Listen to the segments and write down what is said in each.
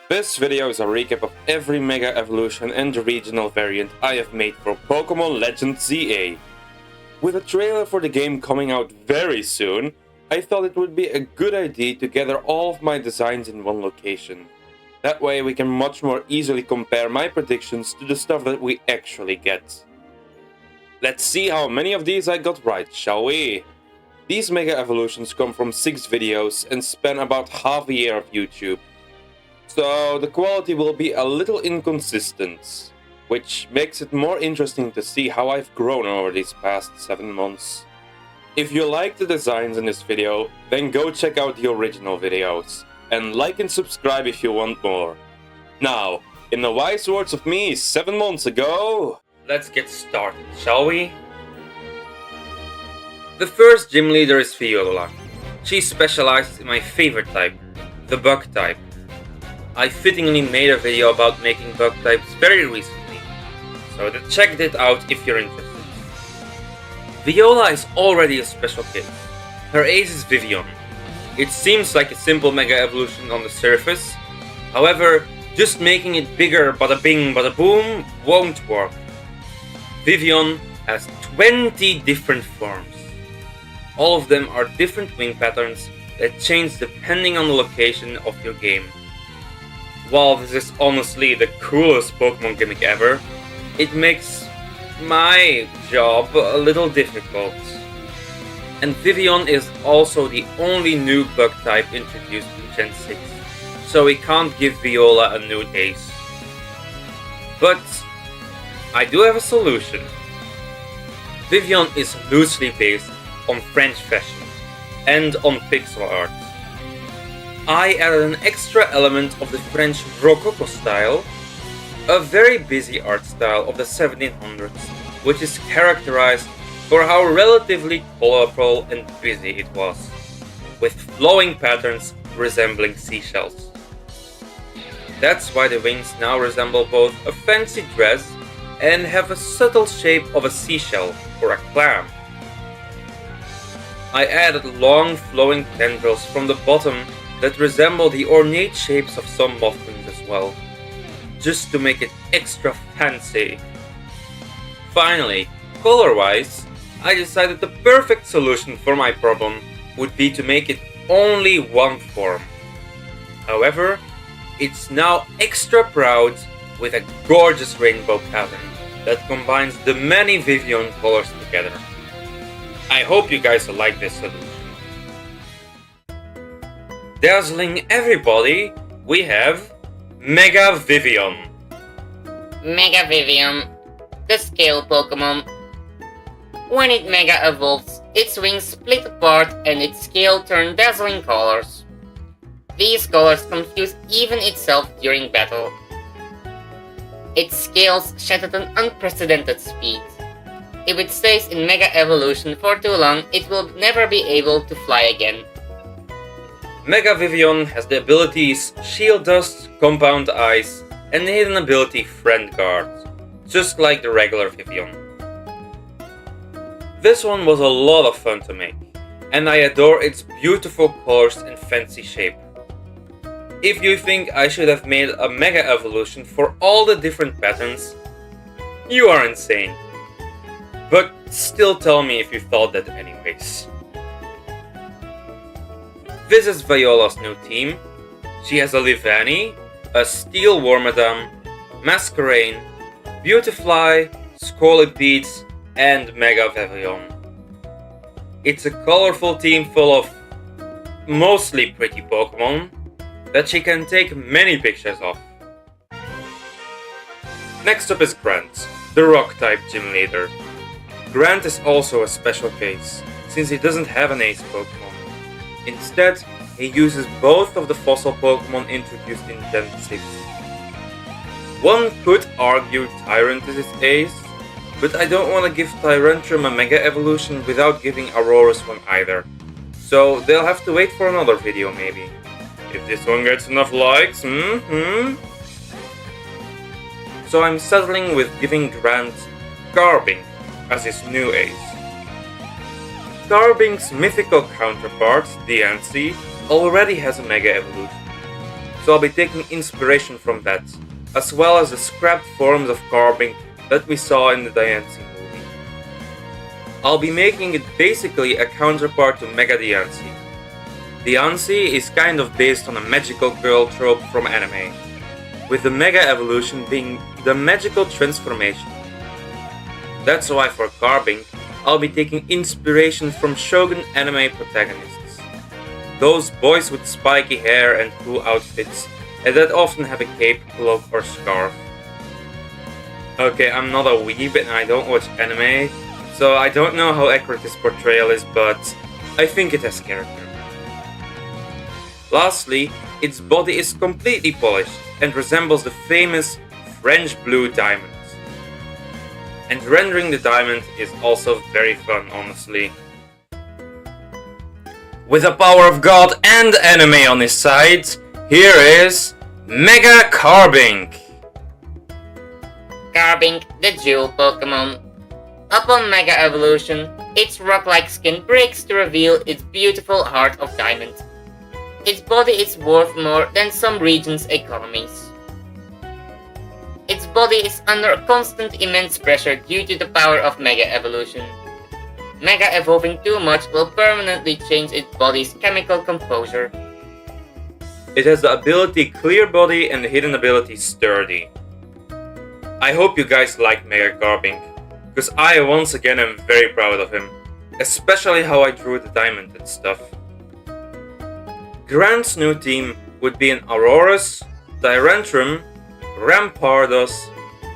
This video is a recap of every Mega Evolution and regional variant I have made for Pokemon Legends ZA. With a trailer for the game coming out very soon, I thought it would be a good idea to gather all of my designs in one location. That way we can much more easily compare my predictions to the stuff that we actually get. Let's see how many of these I got right, shall we? These Mega Evolutions come from 6 videos and span about half a year of YouTube. So the quality will be a little inconsistent, which makes it more interesting to see how I've grown over these past 7 months. If you like the designs in this video, then go check out the original videos, and like and subscribe if you want more. Now, in the wise words of me 7 months ago, let's get started, shall we? The first gym leader is Viola. She specializes in my favorite type, the bug type. I fittingly made a video about making bug types very recently, so check it out if you're interested. Viola is already a special case. Her ace is Vivian. It seems like a simple Mega Evolution on the surface, however, just making it bigger bada bing bada boom won't work. Vivian has 20 different forms. All of them are different wing patterns that change depending on the location of your game. While this is honestly the coolest Pokemon gimmick ever, it makes my job a little difficult. And Vivian is also the only new bug type introduced in Gen 6, so we can't give Viola a new ace. But I do have a solution. Vivian is loosely based on French fashion and on pixel art. I added an extra element of the French Rococo style, a very busy art style of the 1700s, which is characterized for how relatively colorful and busy it was, with flowing patterns resembling seashells. That's why the wings now resemble both a fancy dress and have a subtle shape of a seashell or a clam. I added long flowing tendrils from the bottom that resemble the ornate shapes of some moth wings as well, just to make it extra fancy. Finally, color-wise, I decided the perfect solution for my problem would be to make it only one form. However, it's now extra proud with a gorgeous rainbow pattern that combines the many Vivian colors together. I hope you guys like this solution. Dazzling everybody, we have Mega Vivian. Mega Vivian, the scale Pokemon. When it Mega evolves, its wings split apart and its scale turns dazzling colors. These colors confuse even itself during battle. Its scales shed at an unprecedented speed. If it stays in Mega Evolution for too long, it will never be able to fly again. Mega Vivian has the abilities Shield Dust, Compound Ice, and the hidden ability Friend Guard, just like the regular Vivian. This one was a lot of fun to make, and I adore its beautiful colors and fancy shape. If you think I should have made a Mega Evolution for all the different patterns, you are insane. But still tell me if you thought that anyways. This is Viola's new team. She has a Livani, a Steel Wormadam, Masquerain, Beautifly, Scolipede, and Mega Vivian. It's a colorful team full of mostly pretty Pokemon that she can take many pictures of. Next up is Grant, the Rock-type gym leader. Grant is also a special case, since he doesn't have an ace Pokemon. Instead, he uses both of the fossil Pokemon introduced in Gen 6. One could argue Tyrant is his ace, but I don't want to give Tyrantrum a Mega Evolution without giving Aurorus one either. So they'll have to wait for another video maybe. If this one gets enough likes, So I'm settling with giving Grant Garbink as his new ace. Garbink's mythical counterpart, the Diancie, already has a Mega Evolution. so I'll be taking inspiration from that, as well as the scrapped forms of carving that we saw in the Diancie movie. I'll be making it basically a counterpart to Mega Diancie. Diancie is kind of based on a magical girl trope from anime, with the Mega Evolution being the magical transformation. That's why for carving, I'll be taking inspiration from Shogun anime protagonists. Those boys with spiky hair and cool outfits, and that often have a cape, cloak or scarf. Okay, I'm not a weeb and I don't watch anime, so I don't know how accurate this portrayal is, but I think it has character. Lastly, its body is completely polished and resembles the famous French blue diamond. And rendering the diamond is also very fun, honestly. With the power of God and anime on his side, here is Mega Carbink. Carbink, the jewel Pokemon. Upon Mega Evolution, its rock-like skin breaks to reveal its beautiful heart of diamond. Its body is worth more than some regions' economies. Its body is under constant immense pressure due to the power of Mega Evolution. Mega evolving too much will permanently change its body's chemical composure. It has the ability Clear Body and the hidden ability Sturdy. I hope you guys like Mega Carbink, because I once again am very proud of him, especially how I drew the diamond and stuff. Grant's new team would be an Aurorus, Tyrantrum, Rampardos,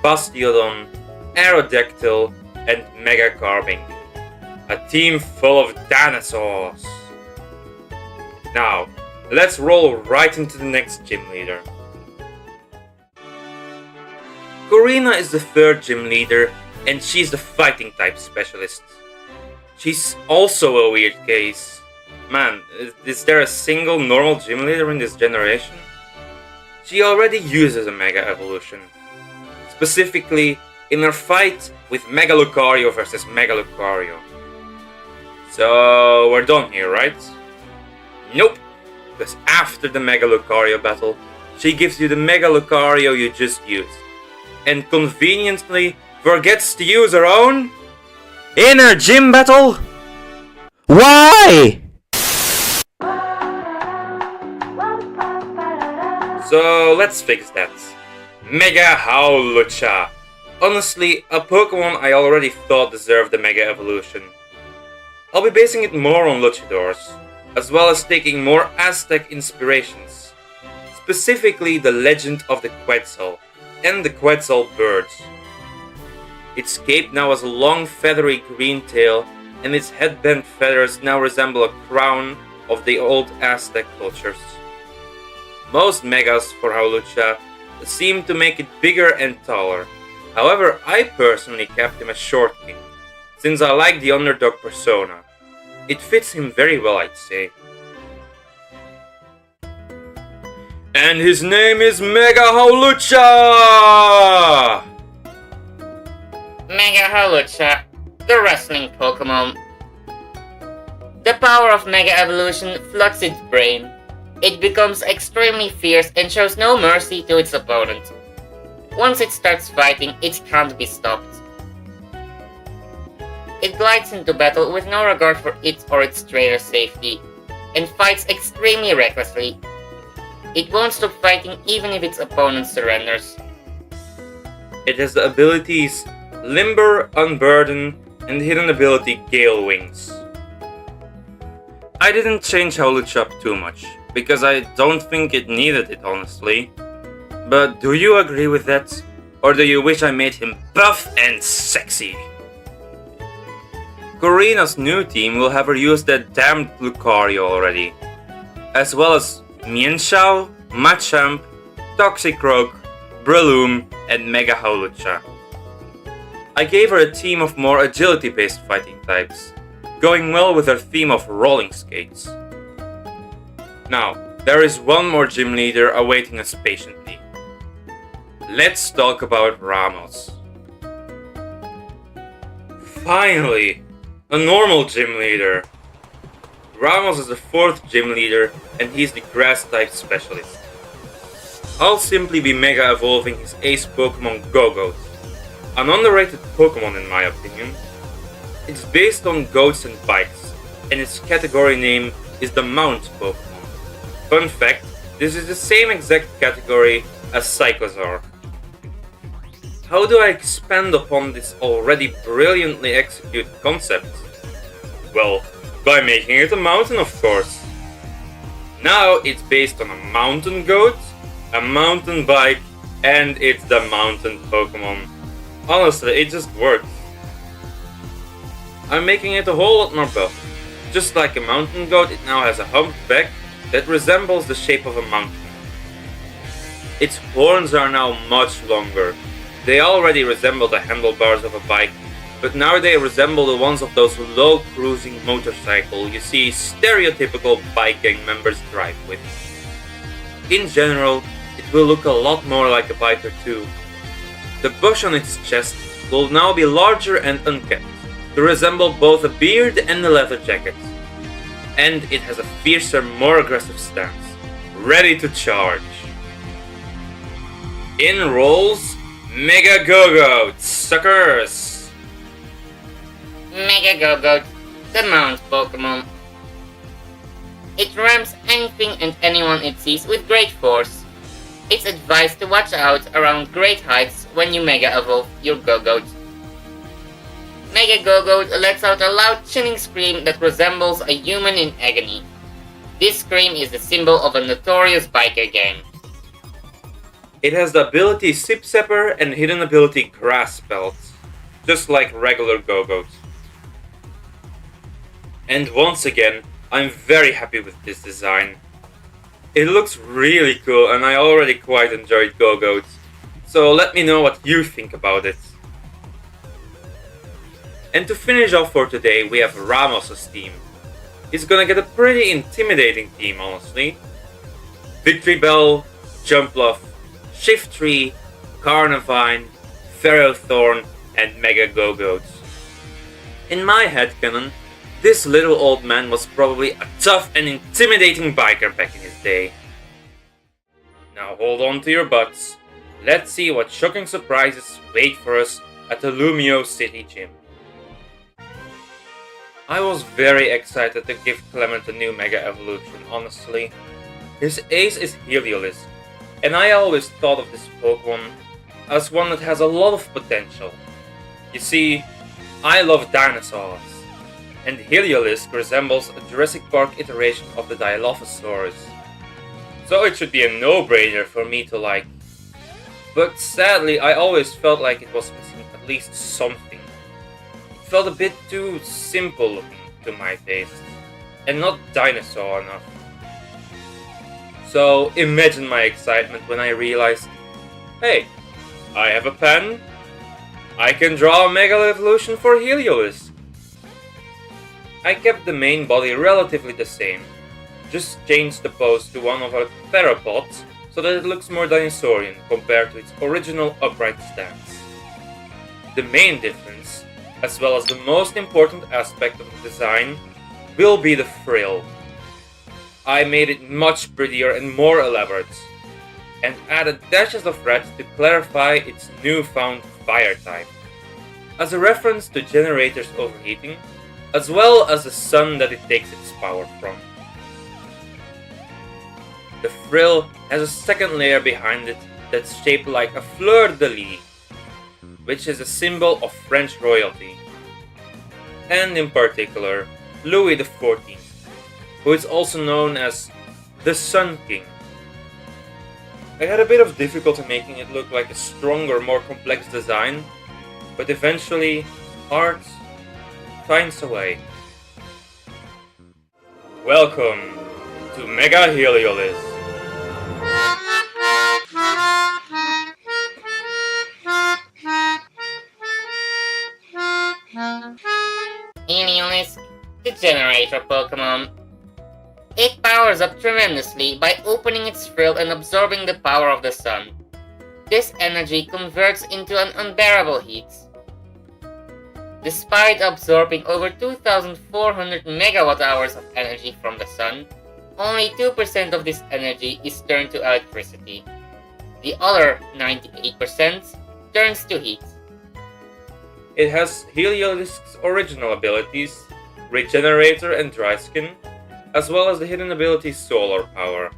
Bastiodon, Aerodactyl, and Mega Carbink. A team full of dinosaurs. Now, let's roll right into the next gym leader. Corina is the third gym leader, and she's the fighting type specialist. She's also a weird case. Man, is there a single normal gym leader in this generation? She already uses a Mega Evolution. Specifically, in her fight with Mega Lucario versus Mega Lucario. So, we're done here, right? Nope! Because after the Mega Lucario battle, she gives you the Mega Lucario you just used. And conveniently forgets to use her own inner gym battle? Why? So let's fix that. Mega Howlucha. Honestly, a Pokemon I already thought deserved the Mega Evolution. I'll be basing it more on Luchadors, as well as taking more Aztec inspirations. Specifically the legend of the Quetzal and the Quetzal birds. Its cape now has a long feathery green tail, and its headband feathers now resemble a crown of the old Aztec cultures. Most Megas for Howlucha seem to make it bigger and taller. However, I personally kept him a short king, since I like the underdog persona. It fits him very well, I'd say. And his name is Mega Howlucha! Mega Howlucha, the wrestling Pokemon. The power of Mega Evolution floods its brain. It becomes extremely fierce and shows no mercy to its opponent. Once it starts fighting, it can't be stopped. It glides into battle with no regard for its or its trainer's safety, and fights extremely recklessly. It won't stop fighting even if its opponent surrenders. It has the abilities Limber, Unburden, and the hidden ability Gale Wings. I didn't change Howlucha up too much, because I don't think it needed it, honestly. But do you agree with that? Or do you wish I made him buff and sexy? Corina's new team will have her use that damned Lucario already, as well as Mienshao, Machamp, Toxicroak, Breloom, and Mega Howlucha. I gave her a team of more agility-based fighting types, going well with her theme of rolling skates. Now, there is one more gym leader awaiting us patiently. Let's talk about Ramos. Finally, a normal gym leader. Ramos is the fourth gym leader and he's the grass type specialist. I'll simply be mega evolving his ace Pokemon Go-Goat. An underrated Pokemon in my opinion. It's based on goats and bikes, and its category name is the Mount Pokemon. Fun fact, this is the same exact category as Psychosaur. How do I expand upon this already brilliantly executed concept? Well, by making it a mountain, of course. Now it's based on a mountain goat, a mountain bike, and it's the mountain Pokemon. Honestly, it just works. I'm making it a whole lot more buff. Just like a mountain goat, it now has a humped back that resembles the shape of a mountain. Its horns are now much longer. They already resemble the handlebars of a bike, but now they resemble the ones of those low cruising motorcycle you see stereotypical bike gang members drive with. In general, it will look a lot more like a biker too. The bush on its chest will now be larger and unkempt, to resemble both a beard and a leather jacket. And it has a fiercer, more aggressive stance, ready to charge. In rolls Mega Go-Goat, suckers! Mega Go-Goat, the Mount Pokemon. It rams anything and anyone it sees with great force. It's advised to watch out around great heights when you Mega Evolve your Go-Goat. Mega Go-Goat lets out a loud chilling scream that resembles a human in agony. This scream is the symbol of a notorious biker gang. It has the ability Sip Zapper and hidden ability Grass Pelt, just like regular Go-Goat. And once again, I'm very happy with this design. It looks really cool and I already quite enjoyed Go-Goat, so let me know what you think about it. And to finish off for today, we have Ramos' team. He's gonna get a pretty intimidating team, honestly. Victory Bell, Jumpluff, Shiftry, Carnivine, Ferrothorn, and Mega Go-Goat. In my headcanon, this little old man was probably a tough and intimidating biker back in his day. Now hold on to your butts. Let's see what shocking surprises wait for us at the Lumio City Gym. I was very excited to give Clement a new Mega Evolution, honestly. His ace is Heliolisk, and I always thought of this Pokemon as one that has a lot of potential. You see, I love dinosaurs, and Heliolisk resembles a Jurassic Park iteration of the Dilophosaurus, so it should be a no-brainer for me to like. But sadly, I always felt like it was missing at least something. It felt a bit too simple looking to my taste, and not dinosaur enough. So imagine my excitement when I realized, hey, I have a pen. I can draw a Mega Evolution for Heliolisk. I kept the main body relatively the same, just changed the pose to one of a theropod so that it looks more dinosaurian compared to its original upright stance. The main difference, as well as the most important aspect of the design, will be the frill. I made it much prettier and more elaborate, and added dashes of red to clarify its newfound fire type, as a reference to generators overheating, as well as the sun that it takes its power from. The frill has a second layer behind it that's shaped like a fleur-de-lis, which is a symbol of French royalty, and in particular, Louis XIV, who is also known as the Sun King. I had a bit of difficulty making it look like a stronger, more complex design, but eventually, art finds a way. Welcome to Mega Heliolisk. Heliolisk, the generator Pokemon. It powers up tremendously by opening its frill and absorbing the power of the sun. This energy converts into an unbearable heat. Despite absorbing over 2,400 megawatt hours of energy from the sun, only 2% of this energy is turned to electricity. The other 98% turns to heat. It has Heliolisk's original abilities, Regenerator and Dry Skin, as well as the hidden ability Solar Power.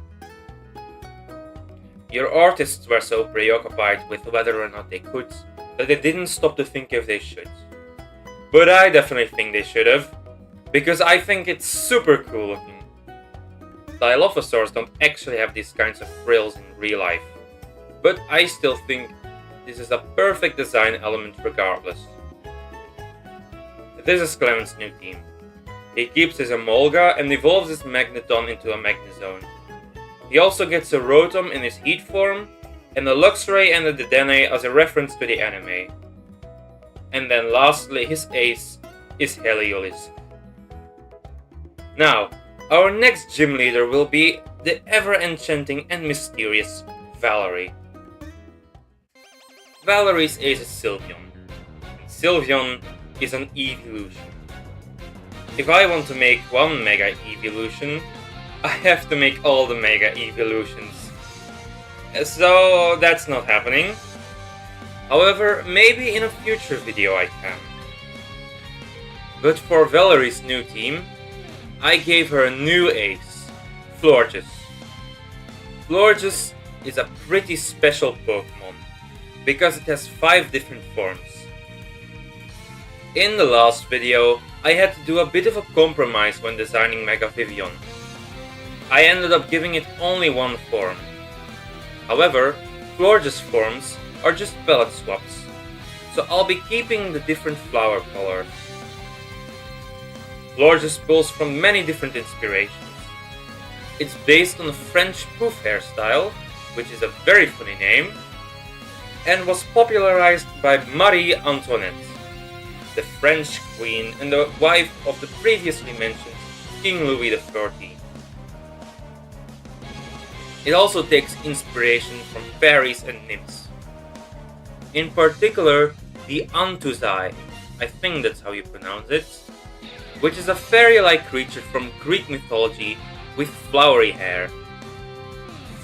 Your artists were so preoccupied with whether or not they could that they didn't stop to think if they should. But I definitely think they should have, because I think it's super cool looking. Dilophosaurs don't actually have these kinds of frills in real life, but I still think this is a perfect design element regardless. This is Clement's new team. He keeps his Emolga and evolves his Magneton into a Magnezone. He also gets a Rotom in his Heat form, and a Luxray and a Dedenne as a reference to the anime. And then lastly, his ace is Heliolisk. Now, our next gym leader will be the ever-enchanting and mysterious Valerie. Valerie's ace is Sylveon. Sylveon is an evolution. If I want to make one Mega Evolution, I have to make all the Mega Evolutions. So that's not happening. However, maybe in a future video I can. But for Valerie's new team, I gave her a new ace, Florges. Florges is a pretty special Pokemon, because it has 5 different forms. In the last video, I had to do a bit of a compromise when designing Mega Vivillon. I ended up giving it only one form. However, Florges forms are just pellet swaps, so I'll be keeping the different flower colors. Florges pulls from many different inspirations. It's based on a French poof hairstyle, which is a very funny name, and was popularized by Marie Antoinette, the French queen and the wife of the previously mentioned King Louis XIV. It also takes inspiration from fairies and nymphs. In particular, the Antuzai, I think that's how you pronounce it, which is a fairy-like creature from Greek mythology with flowery hair.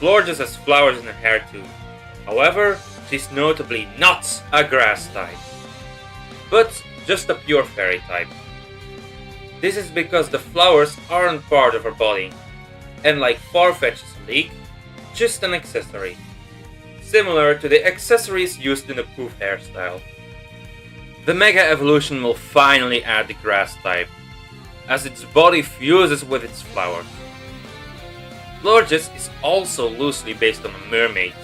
Florges has flowers in her hair too. However, she's notably not a grass type, but just a pure fairy type. This is because the flowers aren't part of her body, and like Farfetch's leek, just an accessory, similar to the accessories used in the poof hairstyle. The Mega Evolution will finally add the grass type, as its body fuses with its flowers. Florges is also loosely based on a mermaid,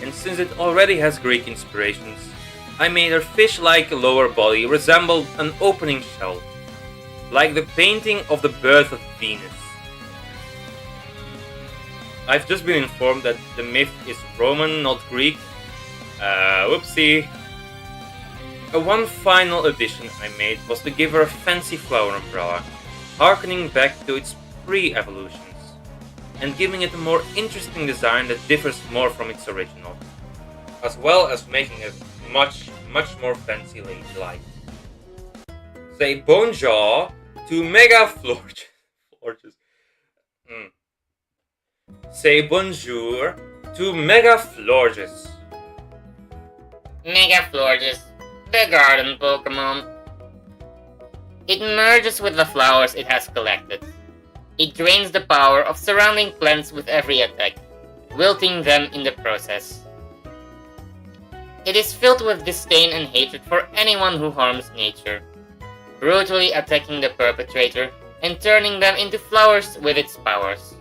and since it already has Greek inspirations, I made her fish-like lower body resemble an opening shell, like the painting of the birth of Venus. I've just been informed that the myth is Roman, not Greek. Whoopsie. One final addition I made was to give her a fancy flower umbrella, harkening back to its pre-evolutions, and giving it a more interesting design that differs more from its original, as well as making it much more fancy ladylike. Say bonjour to Mega Florges. Say bonjour to Mega Florges. Mega Florges, the garden Pokemon. It merges with the flowers it has collected. It drains the power of surrounding plants with every attack, wilting them in the process. It is filled with disdain and hatred for anyone who harms nature, brutally attacking the perpetrator and turning them into flowers with its powers.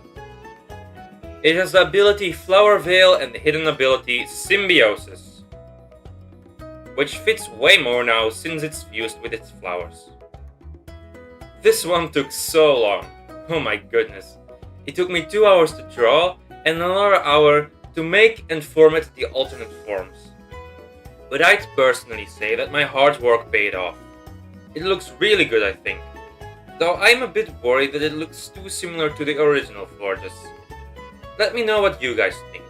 It has the ability Flower Veil and the hidden ability Symbiosis, which fits way more now since it's fused with its flowers. This one took so long, oh my goodness. It took me 2 hours to draw and another hour to make and format the alternate forms. But I'd personally say that my hard work paid off. It looks really good, I think, though I'm a bit worried that it looks too similar to the original Florges. Let me know what you guys think.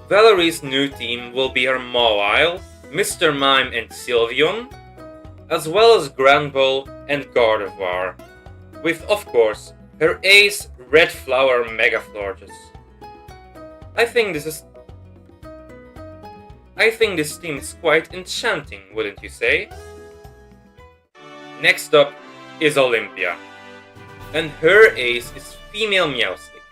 Valerie's new team will be her Mawile, Mr. Mime and Sylveon, as well as Granbull and Gardevoir, with of course her ace Red Flower Mega Florges. I think this is I think this team is quite enchanting, wouldn't you say? Next up is Olympia, and her ace is female Meowstic.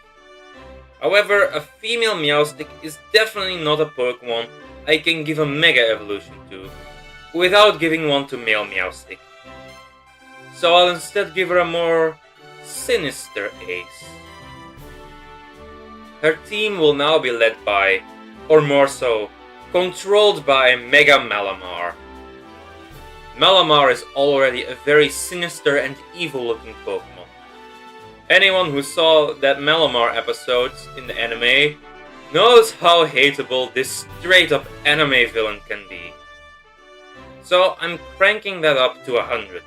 However, a female Meowstic is definitely not a Pokemon I can give a Mega Evolution to, without giving one to male Meowstic. So I'll instead give her a more sinister ace. Her team will now be led by, or more so, controlled by Mega Malamar. Malamar is already a very sinister and evil looking Pokemon. Anyone who saw that Malamar episodes in the anime knows how hateable this straight up anime villain can be. So I'm cranking that up to 100.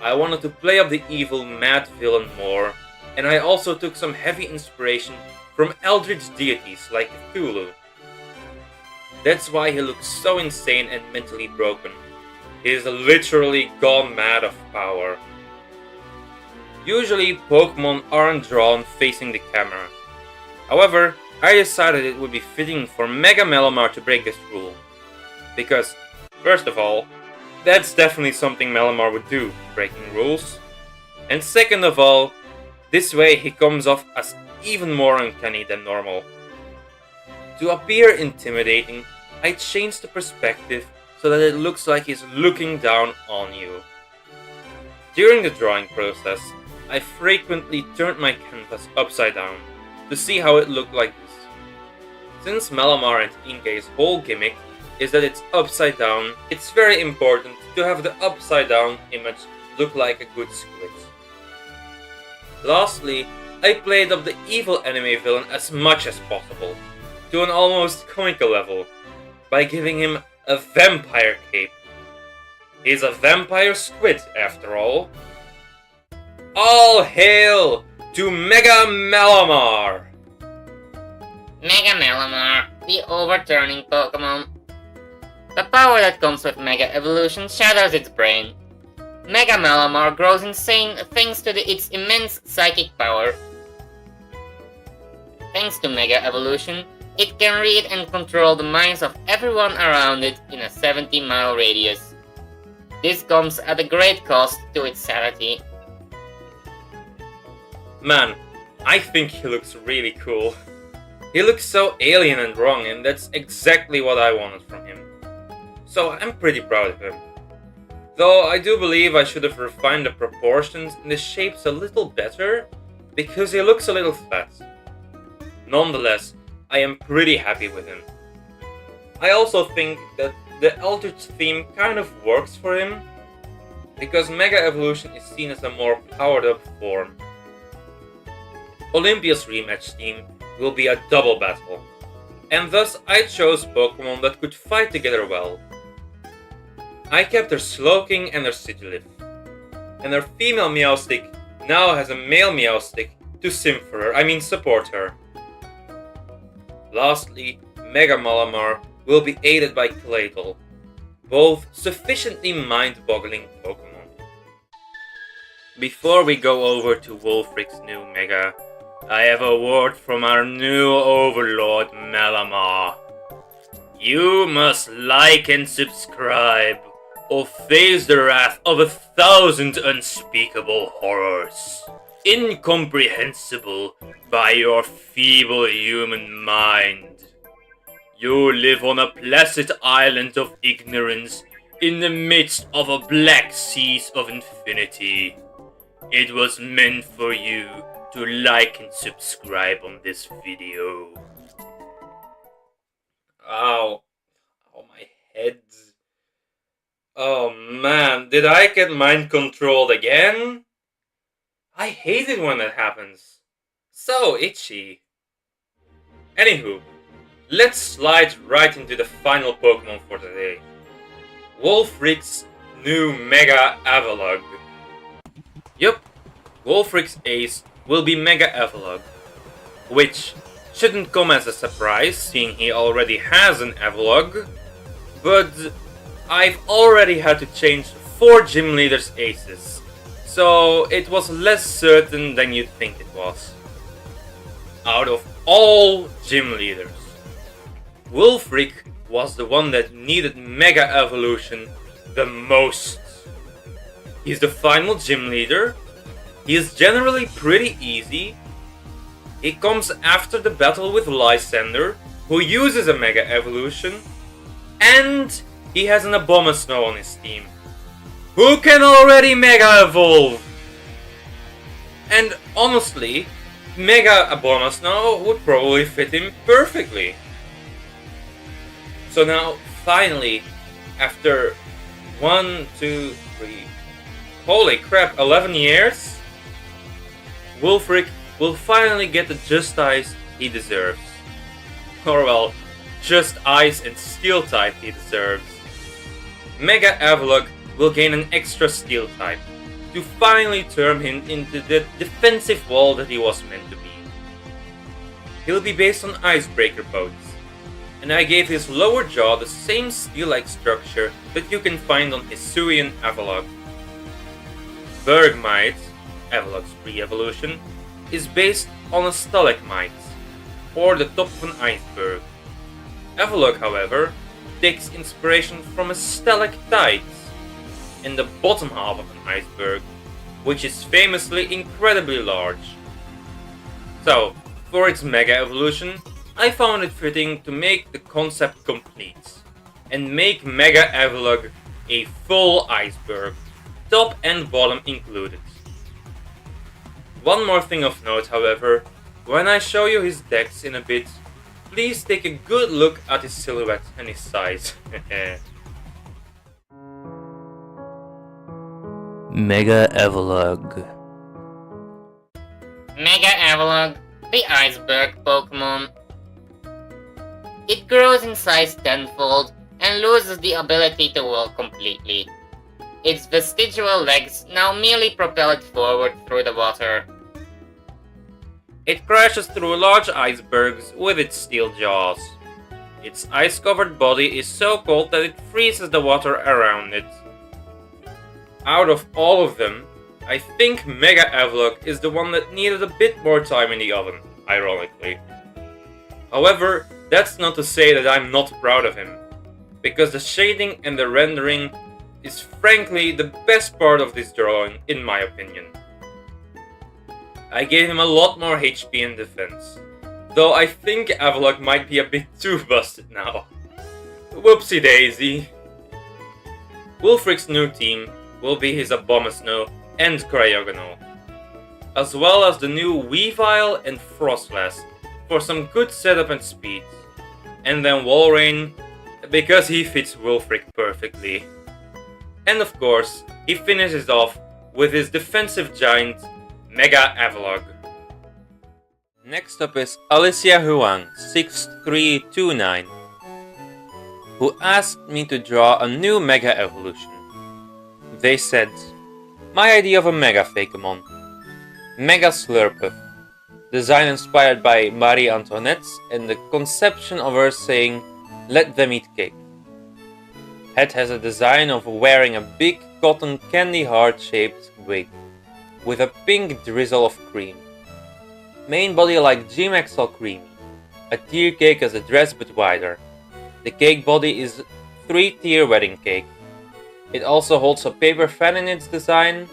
I wanted to play up the evil mad villain more, and I also took some heavy inspiration from eldritch deities like Cthulhu. That's why he looks so insane and mentally broken. He is literally gone mad of power. Usually Pokemon aren't drawn facing the camera. However, I decided it would be fitting for Mega Malamar to break this rule. Because, first of all, that's definitely something Malamar would do, breaking rules. And second of all, this way he comes off as even more uncanny than normal. To appear intimidating, I changed the perspective so that it looks like he's looking down on you. During the drawing process, I frequently turned my canvas upside down to see how it looked like this. Since Malamar and Inkay's whole gimmick is that it's upside down, it's very important to have the upside down image look like a good squid. Lastly, I played up the evil anime villain as much as possible, to an almost comical level, by giving him a vampire cape. He's a vampire squid after all. All hail to Mega Malamar! Mega Malamar, the overturning Pokemon. The power that comes with Mega Evolution shatters its brain. Mega Malamar grows insane thanks to its immense psychic power. Thanks to Mega Evolution, it can read and control the minds of everyone around it in a 70-mile radius. This comes at a great cost to its sanity. Man, I think he looks really cool. He looks so alien and wrong, and that's exactly what I wanted from him. So I'm pretty proud of him. Though I do believe I should have refined the proportions and the shapes a little better, because he looks a little flat. Nonetheless, I am pretty happy with him. I also think that the Eldritch theme kind of works for him, because Mega Evolution is seen as a more powered up form. Olympia's rematch team will be a double battle, and thus I chose Pokemon that could fight together well. I kept their Slowking and their Sigilyph, and their female Meowstic now has a male Meowstic to support her. Lastly, Mega Malamar will be aided by Claydol, both sufficiently mind-boggling Pokemon. Before we go over to Wolfric's new Mega, I have a word from our new overlord Malamar. You must like and subscribe, or face the wrath of 1,000 unspeakable horrors, incomprehensible by your feeble human mind. You live on a placid island of ignorance in the midst of a black seas of infinity. It was meant for you to like and subscribe on this video. Ow. Oh, my head. Oh man, did I get mind controlled again? I hate it when that happens. So itchy. Anywho, let's slide right into the final Pokemon for today. Wolfric's new Mega Avalugg. Yup, Wolfric's ace will be Mega Avalugg, which shouldn't come as a surprise seeing he already has an Avalugg, but I've already had to change 4 gym leaders' aces, so it was less certain than you'd think it was. Out of all gym leaders, Wulfric was the one that needed Mega Evolution the most. He's the final gym leader. He is generally pretty easy. He comes after the battle with Lysander, who uses a Mega Evolution, and he has an Abomasnow on his team, who can already Mega Evolve! And honestly, Mega Abomasnow would probably fit him perfectly. So now, finally, after 1, 2, 3, holy crap, 11 years, Wulfric will finally get the Just Ice he deserves. Or well, Just Ice and Steel type he deserves. Mega Avalugg will gain an extra Steel type to finally turn him into the defensive wall that he was meant to be. He'll be based on Icebreaker boats, and I gave his lower jaw the same steel-like structure that you can find on Hisuian Avalugg. Bergmite, Avalugg's pre-evolution, is based on a stalagmite, or the top of an iceberg. Avalugg, however, takes inspiration from a stalactite, in the bottom half of an iceberg, which is famously incredibly large. So, for its Mega Evolution, I found it fitting to make the concept complete, and make Mega Avalugg a full iceberg, top and bottom included. One more thing of note, however, when I show you his dex in a bit, please take a good look at his silhouette and his size. Mega Avalugg. Mega Avalugg, the iceberg Pokemon. It grows in size tenfold and loses the ability to walk completely. Its vestigial legs now merely propel it forward through the water. It crashes through large icebergs with its steel jaws. Its ice-covered body is so cold that it freezes the water around it. Out of all of them, I think Mega Avalugg is the one that needed a bit more time in the oven, ironically. However, that's not to say that I'm not proud of him, because the shading and the rendering is frankly the best part of this drawing, in my opinion. I gave him a lot more HP and defense, though I think Avalugg might be a bit too busted now. Whoopsie daisy. Wulfric's new team will be his Abomasnow and Cryogonal, as well as the new Weavile and Frostlass for some good setup and speed, and then Walrein because he fits Wulfric perfectly. And of course, he finishes off with his defensive giant, Mega Avalugg. Next up is Alicia Huang, 6329, who asked me to draw a new Mega Evolution. They said, my idea of a Mega Fakemon. Mega Slurpuff. Design inspired by Marie Antoinette and the conception of her saying, let them eat cake. Head has a design of wearing a big cotton candy heart-shaped wig, with a pink drizzle of cream. Main body like G-Maxwell Creamy. A tier cake as a dress but wider. The cake body is 3-tier wedding cake. It also holds a paper fan in its design.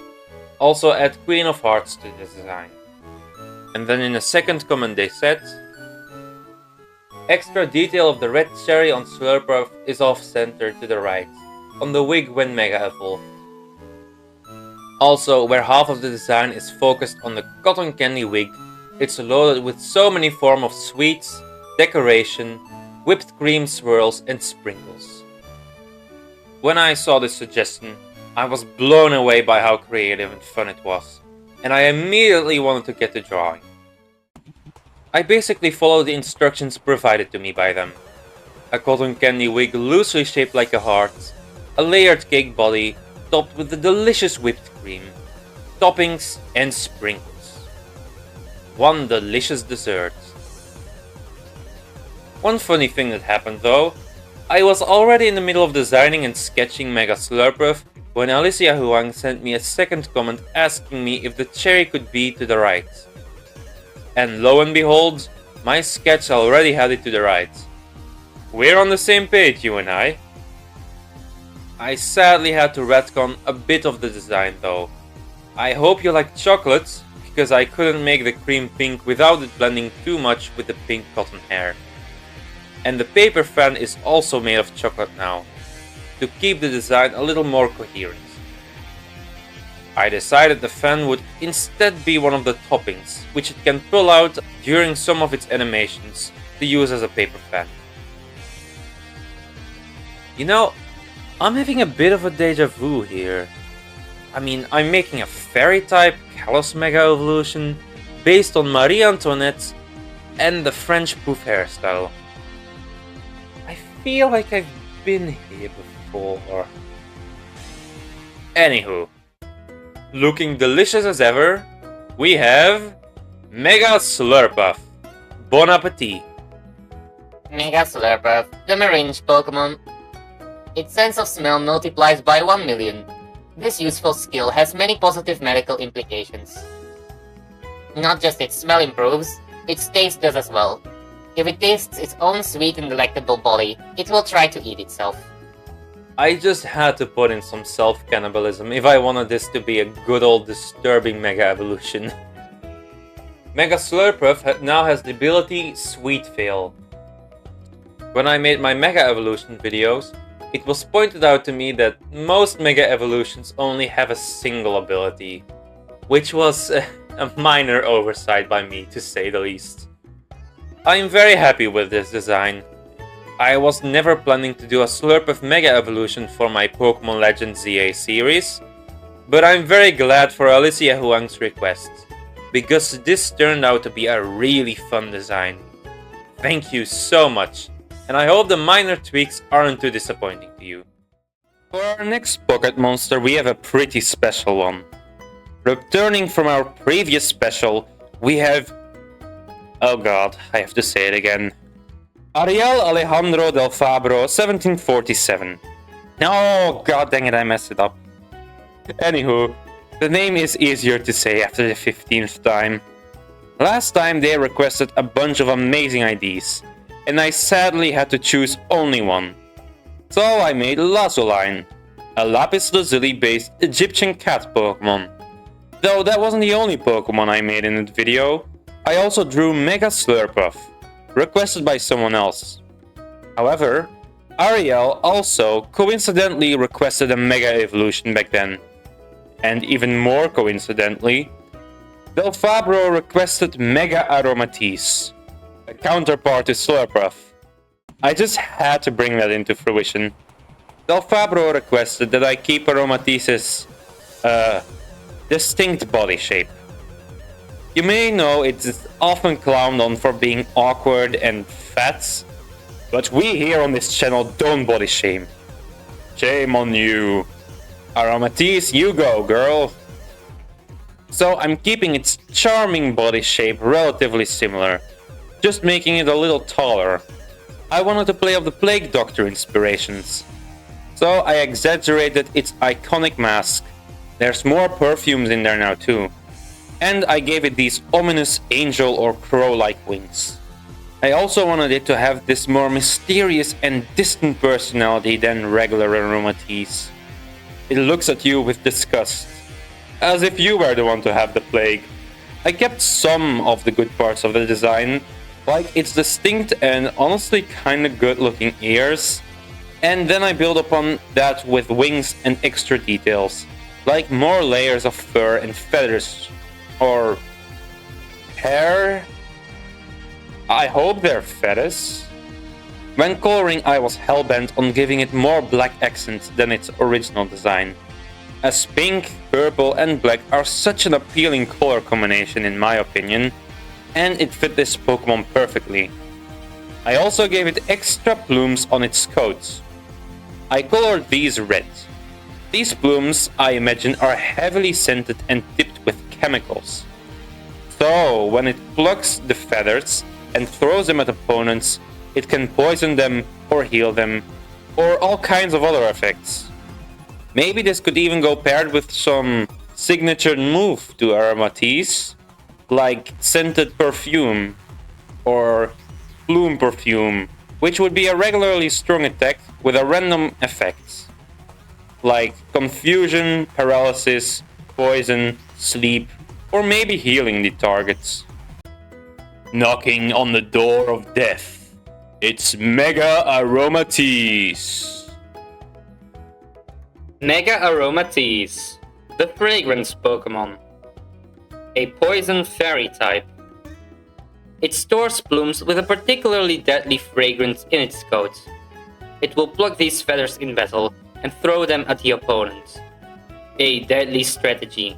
Also add Queen of Hearts to the design. And then in a second comment they said, extra detail of the red cherry on Slurpuff is off-center to the right, on the wig when Mega evolved. Also, where half of the design is focused on the cotton candy wig, it's loaded with so many forms of sweets, decoration, whipped cream swirls and sprinkles. When I saw this suggestion, I was blown away by how creative and fun it was, and I immediately wanted to get to drawing. I basically followed the instructions provided to me by them. A cotton candy wig loosely shaped like a heart, a layered cake body topped with the delicious whipped cream, toppings and sprinkles. One delicious dessert. One funny thing that happened though, I was already in the middle of designing and sketching Mega Slurpuff when Alicia Huang sent me a second comment asking me if the cherry could be to the right. And lo and behold, my sketch already had it to the right. We're on the same page, you and I. I sadly had to retcon a bit of the design though. I hope you like chocolate, because I couldn't make the cream pink without it blending too much with the pink cotton hair. And the paper fan is also made of chocolate now, to keep the design a little more coherent. I decided the fan would instead be one of the toppings, which it can pull out during some of its animations to use as a paper fan. You know, I'm having a bit of a deja vu here. I mean, I'm making a fairy type Callus Mega Evolution based on Marie Antoinette and the French poof hairstyle. I feel like I've been here before. Anywho, looking delicious as ever, we have Mega Slurpuff. Bon appetit! Mega Slurpuff, the Maringe Pokemon. Its sense of smell multiplies by 1 million. This useful skill has many positive medical implications. Not just its smell improves, its taste does as well. If it tastes its own sweet and delectable body, it will try to eat itself. I just had to put in some self-cannibalism if I wanted this to be a good old disturbing Mega Evolution. Mega Slurpuff now has the ability Sweet Fail. When I made my Mega Evolution videos, it was pointed out to me that most Mega Evolutions only have a single ability, which was a minor oversight by me, to say the least. I am very happy with this design. I was never planning to do a Slurpuff Mega Evolution for my Pokemon Legends ZA series, but I'm very glad for Alicia Huang's request, because this turned out to be a really fun design. Thank you so much, and I hope the minor tweaks aren't too disappointing to you. For our next pocket monster, we have a pretty special one. Returning from our previous special, we have... oh god, I have to say it again. Ariel Alejandro del Fabro, 1747. No, god dang it, I messed it up. Anywho, the name is easier to say after the 15th time. Last time they requested a bunch of amazing IDs, and I sadly had to choose only one. So I made Lazoline, a Lapis Lazuli based Egyptian cat Pokemon. Though that wasn't the only Pokemon I made in the video, I also drew Mega Slurpuff, requested by someone else. However, Ariel also coincidentally requested a Mega Evolution back then. And even more coincidentally, Del Fabro requested Mega Aromatisse, a counterpart to Slurpuff. I just had to bring that into fruition. Del Fabro requested that I keep Aromatisse's distinct body shape. You may know it's often clowned on for being awkward and fat, but we here on this channel don't body shame. Shame on you. Aromatisse, you go, girl. So I'm keeping its charming body shape relatively similar, just making it a little taller. I wanted to play up the Plague Doctor inspirations, so I exaggerated its iconic mask. There's more perfumes in there now too. And I gave it these ominous angel or crow-like wings. I also wanted it to have this more mysterious and distant personality than regular Aromatisse. It looks at you with disgust, as if you were the one to have the plague. I kept some of the good parts of the design, like its distinct and honestly kinda good looking ears, and then I built upon that with wings and extra details, like more layers of fur and feathers, or hair? I hope they're feathers. When coloring, I was hellbent on giving it more black accents than its original design, as pink, purple and black are such an appealing color combination in my opinion, and it fit this Pokemon perfectly. I also gave it extra plumes on its coat. I colored these red. These plumes, I imagine, are heavily scented and tipped with chemicals. So, when it plucks the feathers and throws them at opponents, it can poison them or heal them, or all kinds of other effects. Maybe this could even go paired with some signature move to Aromatisse, like scented perfume, or plume perfume, which would be a regularly strong attack with a random effect, like confusion, paralysis, poison, sleep, or maybe healing the targets. Knocking on the door of death, it's Mega Aromatisse. Mega Aromatisse, the fragrance Pokemon. A poison fairy type. It stores blooms with a particularly deadly fragrance in its coat. It will pluck these feathers in battle and throw them at the opponent. A deadly strategy.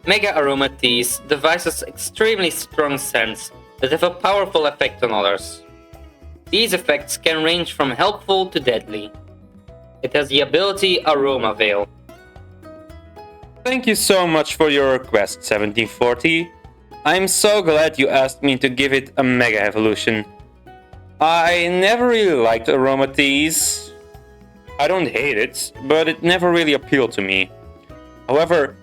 Mega Aromatisse devises extremely strong scents that have a powerful effect on others. These effects can range from helpful to deadly. It has the ability Aroma Veil. Thank you so much for your request, 1740. I'm so glad you asked me to give it a Mega Evolution. I never really liked Aromatisse. I don't hate it, but it never really appealed to me. However,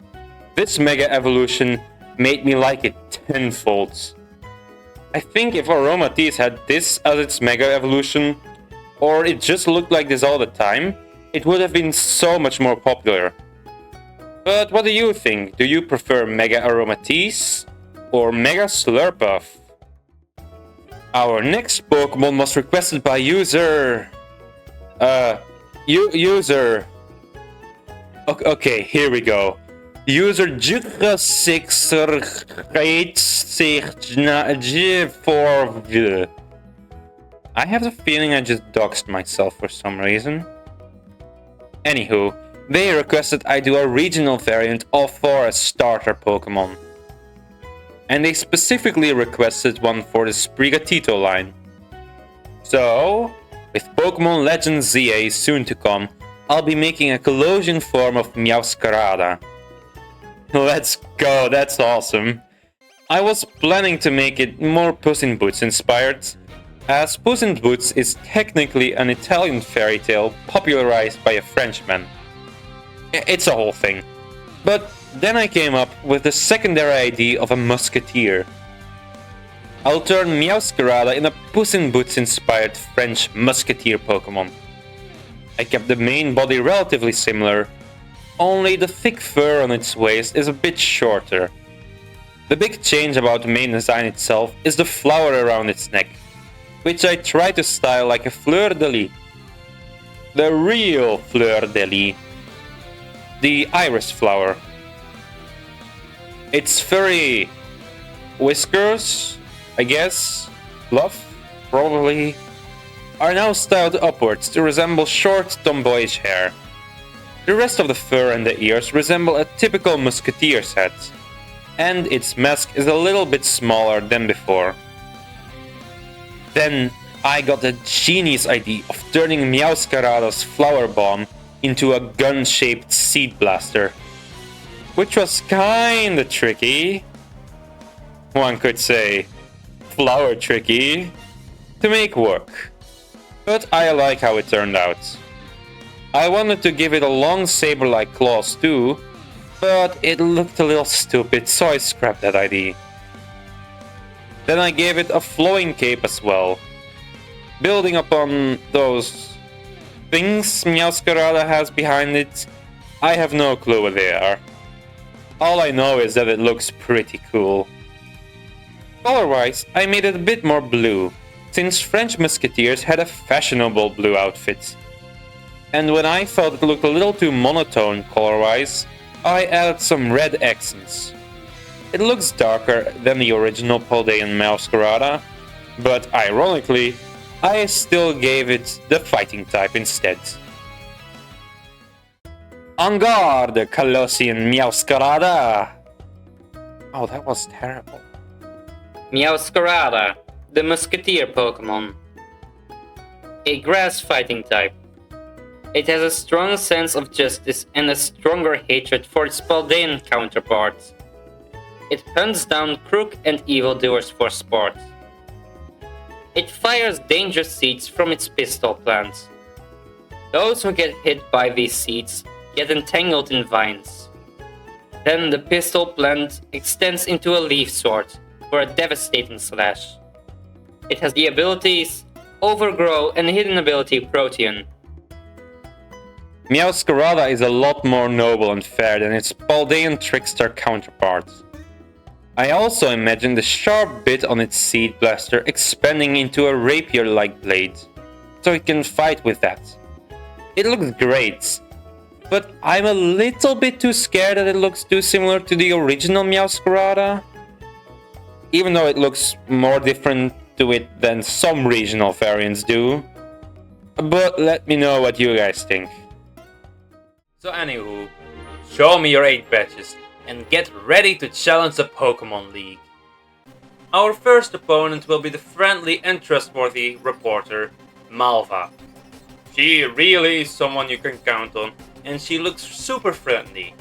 this Mega Evolution made me like it tenfold. I think if Aromatisse had this as its Mega Evolution, or it just looked like this all the time, it would have been so much more popular. But what do you think? Do you prefer Mega Aromatisse or Mega Slurpuff? Our next Pokemon was requested by user... user... Okay, here we go. User J6 I have the feeling I just doxed myself for some reason. Anywho, they requested I do a regional variant of for a starter Pokemon. And they specifically requested one for the Sprigatito line. So, with Pokemon Legends ZA soon to come, I'll be making a collision form of Meowscarada. Let's go, that's awesome. I was planning to make it more Puss in Boots inspired, as Puss in Boots is technically an Italian fairy tale popularized by a Frenchman. It's a whole thing. But then I came up with the secondary idea of a musketeer. I'll turn Meowscarada in a Puss in Boots inspired French musketeer Pokemon. I kept the main body relatively similar, only the thick fur on its waist is a bit shorter. The big change about the main design itself is the flower around its neck, which I try to style like a fleur-de-lis. The real fleur-de-lis. The iris flower. Its furry whiskers, I guess, fluff, probably, are now styled upwards to resemble short tomboyish hair. The rest of the fur and the ears resemble a typical musketeer's hat, and its mask is a little bit smaller than before. Then I got the genius idea of turning Meowscarada's flower bomb into a gun-shaped seed blaster, which was kinda tricky. One could say flower tricky to make work, but I like how it turned out. I wanted to give it a long saber-like claws too, but it looked a little stupid, so I scrapped that idea. Then I gave it a flowing cape as well. Building upon those things Meowscarada has behind it, I have no clue what they are. All I know is that it looks pretty cool. Color-wise, I made it a bit more blue, since French musketeers had a fashionable blue outfit. And when I felt it looked a little too monotone color-wise, I added some red accents. It looks darker than the original Paldean Meowscarada, but ironically, I still gave it the fighting type instead. En garde, Colossian Meowscarada! Oh, that was terrible. Meowscarada, the musketeer Pokemon. A grass fighting type. It has a strong sense of justice and a stronger hatred for its Paldean counterparts. It hunts down crook and evildoers for sport. It fires dangerous seeds from its pistol plants. Those who get hit by these seeds get entangled in vines. Then the pistol plant extends into a leaf sword for a devastating slash. It has the abilities Overgrow, and Hidden Ability Protean. Meowscarada is a lot more noble and fair than its Paldean Trickster counterpart. I also imagine the sharp bit on its Seed Blaster expanding into a rapier-like blade, so it can fight with that. It looks great, but I'm a little bit too scared that it looks too similar to the original Meowscarada. Even though it looks more different to it than some regional variants do. But let me know what you guys think. So anywho, show me your 8 badges and get ready to challenge the Pokemon League. Our first opponent will be the friendly and trustworthy reporter, Malva. She really is someone you can count on, and she looks super friendly,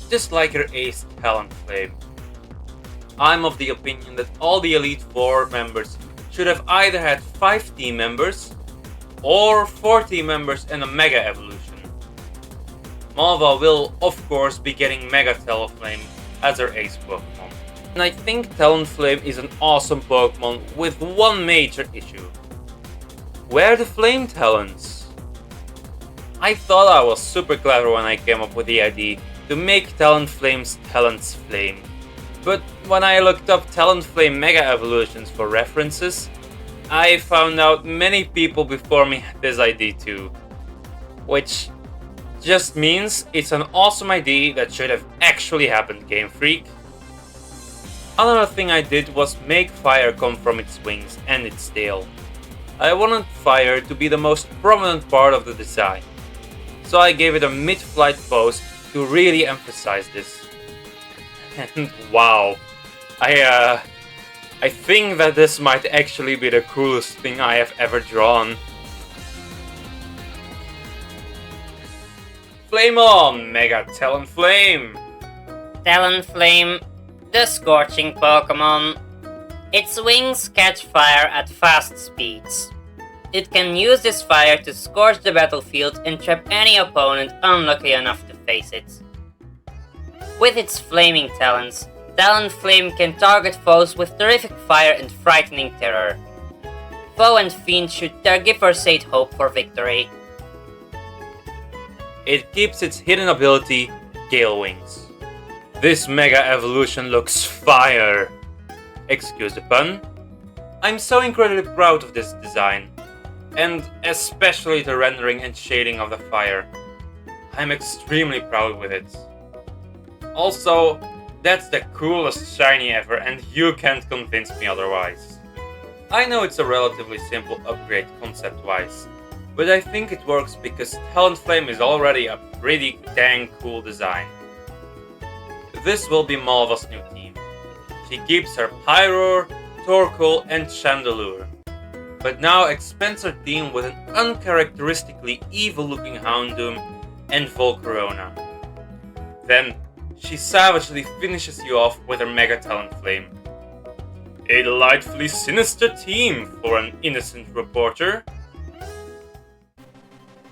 just like her ace Talonflame. I'm of the opinion that all the Elite Four members should have either had 5 team members or 4 team members and a Mega Evolution. Malva will, of course, be getting Mega Talonflame as her ace Pokemon. And I think Talonflame is an awesome Pokemon with one major issue. Where are the Flame Talons? I thought I was super clever when I came up with the idea to make Talonflame's talents flame. But when I looked up Talonflame Mega Evolutions for references, I found out many people before me had this idea too. Which just means it's an awesome idea that should have actually happened, Game Freak. Another thing I did was make fire come from its wings and its tail. I wanted fire to be the most prominent part of the design, so I gave it a mid-flight pose to really emphasize this. And wow, I think that this might actually be the coolest thing I have ever drawn. Flame on, Mega Talonflame! Talonflame, the Scorching Pokemon. Its wings catch fire at fast speeds. It can use this fire to scorch the battlefield and trap any opponent unlucky enough to face it. With its flaming talons, Talonflame can target foes with terrific fire and frightening terror. Foe and fiend should tergiversate hope for victory. It keeps its hidden ability, Gale Wings. This Mega Evolution looks fire! Excuse the pun. I'm so incredibly proud of this design, and especially the rendering and shading of the fire. I'm extremely proud with it. Also, that's the coolest shiny ever, and you can't convince me otherwise. I know it's a relatively simple upgrade concept-wise, but I think it works because Talonflame is already a pretty dang cool design. This will be Malva's new team. She keeps her Pyroar, Torkoal and Chandelure, but now expands her team with an uncharacteristically evil-looking Houndoom and Volcarona. Then, she savagely finishes you off with her Mega Talonflame. A delightfully sinister team for an innocent reporter.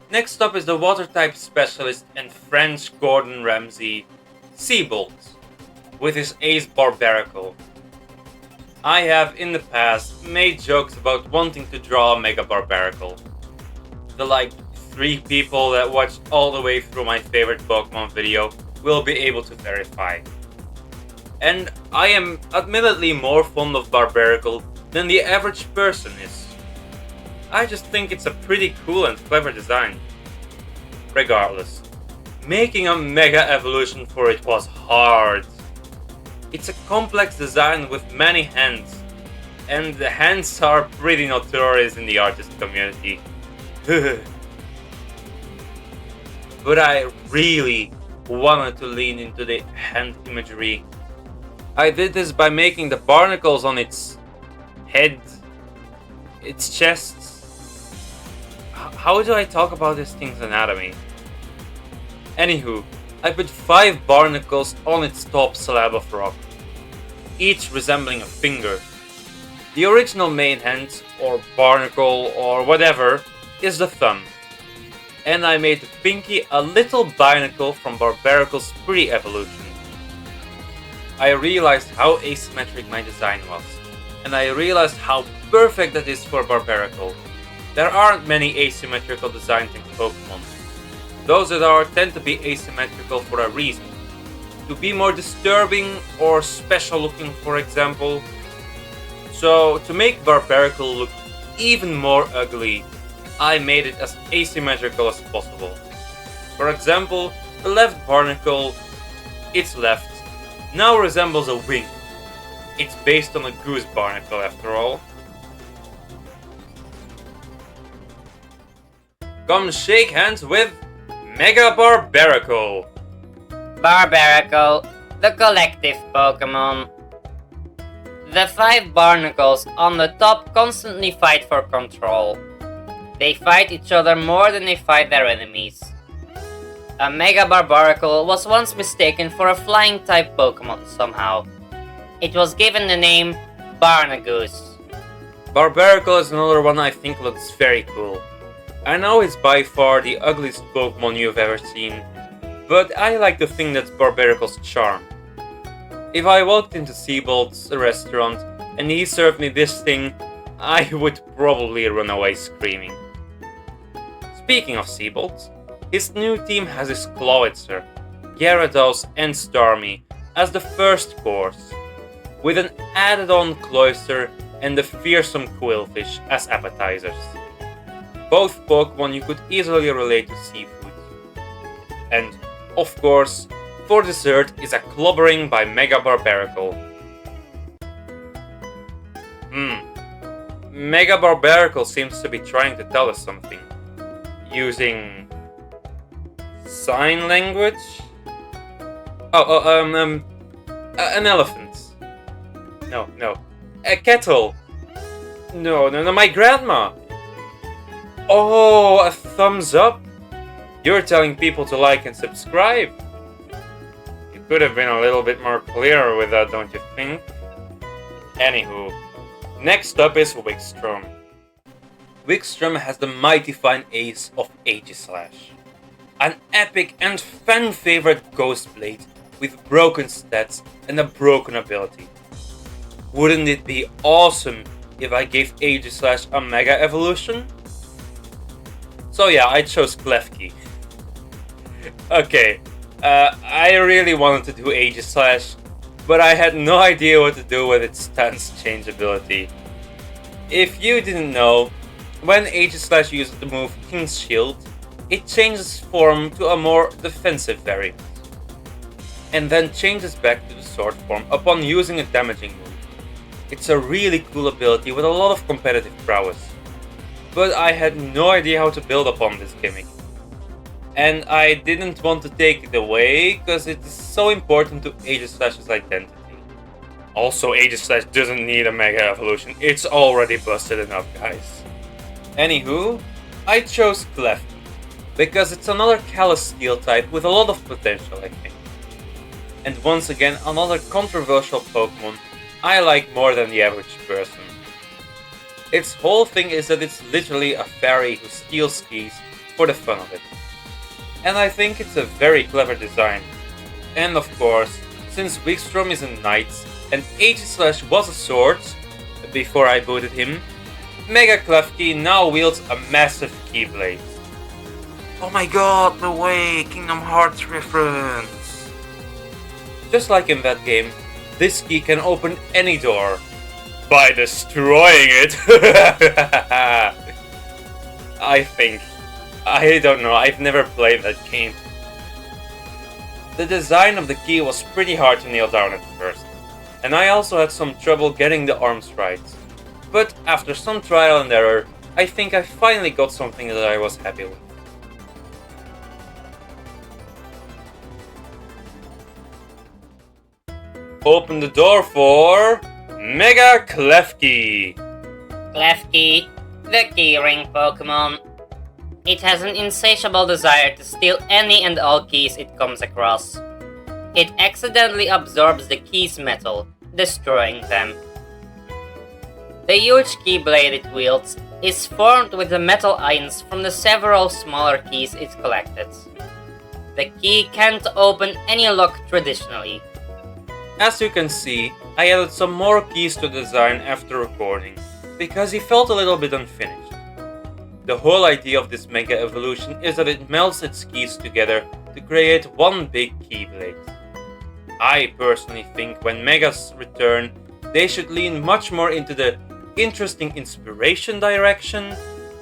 Next up is the Water-type specialist and French Gordon Ramsay, Seabolt, with his ace Barbaracle. I have in the past made jokes about wanting to draw a Mega Barbaracle. The 3 people that watched all the way through my favorite Pokemon video will be able to verify. And I am admittedly more fond of Barbaracle than the average person is. I just think it's a pretty cool and clever design. Regardless, making a Mega Evolution for it was hard. It's a complex design with many hands, and the hands are pretty notorious in the artist community. But I really wanted to lean into the hand imagery. I did this by making the barnacles on its head, its chest. How do I talk about this thing's anatomy? Anywho, I put 5 barnacles on its top slab of rock, each resembling a finger. The original main hand, or barnacle, or whatever, is the thumb. And I made the pinky a little binacle from Barbaracle's pre-evolution. I realized how asymmetric my design was, and I realized how perfect that is for Barbaracle. There aren't many asymmetrical designs in Pokemon. Those that are tend to be asymmetrical for a reason. To be more disturbing or special looking, for example. So, to make Barbaracle look even more ugly, I made it as asymmetrical as possible. For example, the left barnacle, its left, now resembles a wing. It's based on a goose barnacle after all. Come shake hands with Mega Barbaracle. Barbaracle, the collective Pokemon. The 5 barnacles on the top constantly fight for control. They fight each other more than they fight their enemies. A Mega Barbaracle was once mistaken for a flying type Pokemon somehow. It was given the name Barnagoose. Barbaracle is another one I think looks very cool. I know it's by far the ugliest Pokemon you've ever seen, but I like to think that's Barbaracle's charm. If I walked into Seabold's restaurant and he served me this thing, I would probably run away screaming. Speaking of Seabolds, his new team has his Clawitzer, Gyarados and Starmie as the first course, with an added-on Cloyster and the fearsome Quillfish as appetizers. Both Pokemon you could easily relate to seafood. And, of course, for dessert is a clobbering by Mega Barbaracle. Mega Barbaracle seems to be trying to tell us something. Using sign language? An elephant. No. A kettle. No, my grandma. Oh, a thumbs up? You're telling people to like and subscribe. You could have been a little bit more clear with that, don't you think? Anywho, next up is Wigstrom. Wigstrom has the mighty fine ace of Aegislash. An epic and fan-favorite Ghost Blade with broken stats and a broken ability. Wouldn't it be awesome if I gave Aegislash a Mega Evolution? So yeah, I chose Klefki. Okay, I really wanted to do Aegislash, but I had no idea what to do with its stance change ability. If you didn't know, when Aegislash uses the move King's Shield, it changes form to a more defensive variant, and then changes back to the sword form upon using a damaging move. It's a really cool ability with a lot of competitive prowess. But I had no idea how to build upon this gimmick. And I didn't want to take it away, because it is so important to Aegislash's identity. Also, Aegislash doesn't need a Mega Evolution, it's already busted enough, guys. Anywho, I chose Klefki, because it's another Callous Steel type with a lot of potential, I think. And once again, another controversial Pokemon I like more than the average person. Its whole thing is that it's literally a fairy who steals skis for the fun of it. And I think it's a very clever design. And of course, since Wigstrom is a knight and Aegislash was a sword before I booted him, Mega Klefki now wields a massive Keyblade. Oh my god, no way, Kingdom Hearts reference! Just like in that game, this key can open any door by destroying it. I don't know, I've never played that game. The design of the key was pretty hard to nail down at first, and I also had some trouble getting the arms right. But after some trial and error, I think I finally got something that I was happy with. Open the door for Mega Klefki. Klefki, the keyring Pokemon. It has an insatiable desire to steal any and all keys it comes across. It accidentally absorbs the key's metal, destroying them. The huge keyblade it wields is formed with the metal ions from the several smaller keys it collected. The key can't open any lock traditionally. As you can see, I added some more keys to the design after recording, because he felt a little bit unfinished. The whole idea of this Mega Evolution is that it melts its keys together to create one big Keyblade. I personally think when Megas return, they should lean much more into the interesting inspiration direction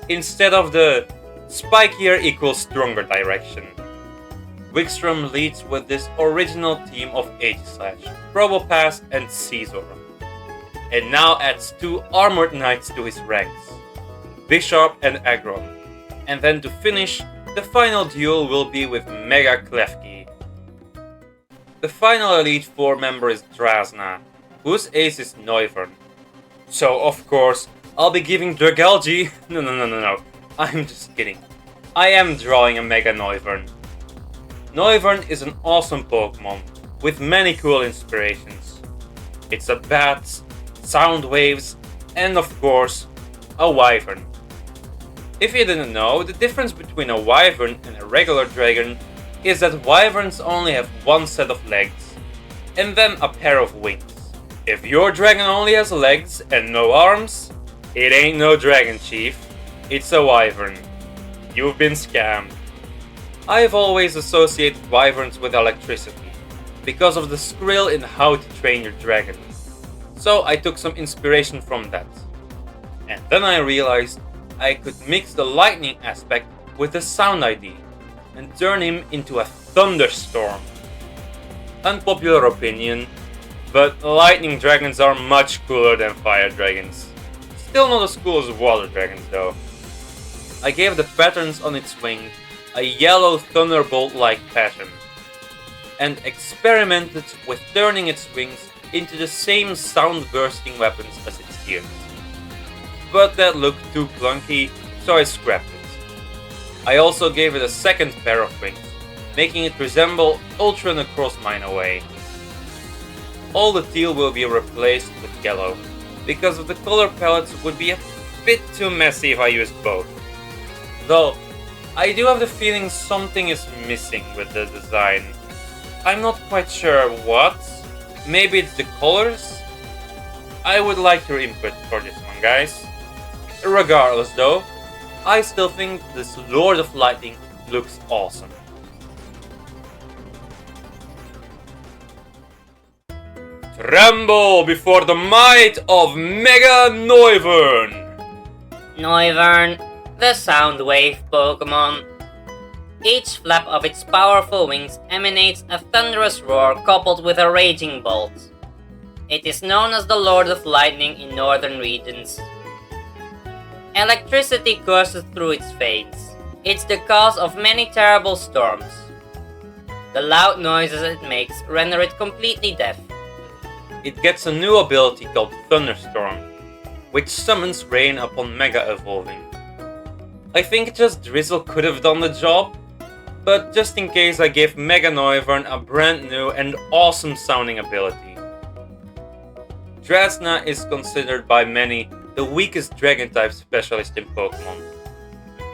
instead of the spikier equals stronger direction. Wikstrom leads with this original team of Aegislash, Probopass and Caesar, and now adds 2 Armored Knights to his ranks, Bishop and Aggron, and then to finish, the final duel will be with Mega Klefki. The final Elite Four member is Drasna, whose ace is Noivern. So of course, I'll be giving Dragalge. No, I'm just kidding. I am drawing a Mega Noivern. Noivern is an awesome Pokemon, with many cool inspirations. It's a bat, sound waves, and of course, a Wyvern. If you didn't know, the difference between a Wyvern and a regular dragon is that Wyverns only have one set of legs, and then a pair of wings. If your dragon only has legs and no arms, it ain't no dragon, chief. It's a Wyvern. You've been scammed. I've always associated Wyverns with electricity, because of the skrill in How to Train Your Dragon. So I took some inspiration from that. And then I realized I could mix the lightning aspect with the sound ID, and turn him into a thunderstorm. Unpopular opinion, but lightning dragons are much cooler than fire dragons. Still not as cool as water dragons though. I gave the patterns on its wing a yellow thunderbolt-like pattern, and experimented with turning its wings into the same sound-bursting weapons as its ears. But that looked too clunky, so I scrapped it. I also gave it a second pair of wings, making it resemble Ultra Necross Mine away. All the teal will be replaced with yellow, because of the color palettes would be a bit too messy if I used both. Though, I do have the feeling something is missing with the design. I'm not quite sure what. Maybe it's the colors? I would like your input for this one, guys. Regardless though, I still think this Lord of Lightning looks awesome. Tremble before the might of Mega Noivern! Noivern, the sound wave Pokemon. Each flap of its powerful wings emanates a thunderous roar coupled with a raging bolt. It is known as the Lord of Lightning in northern regions. Electricity courses through its veins. It's the cause of many terrible storms. The loud noises it makes render it completely deaf. It gets a new ability called Thunderstorm, which summons rain upon Mega Evolving. I think just Drizzle could have done the job, but just in case I gave Mega Noivern a brand new and awesome sounding ability. Drasna is considered by many the weakest Dragon-type specialist in Pokemon,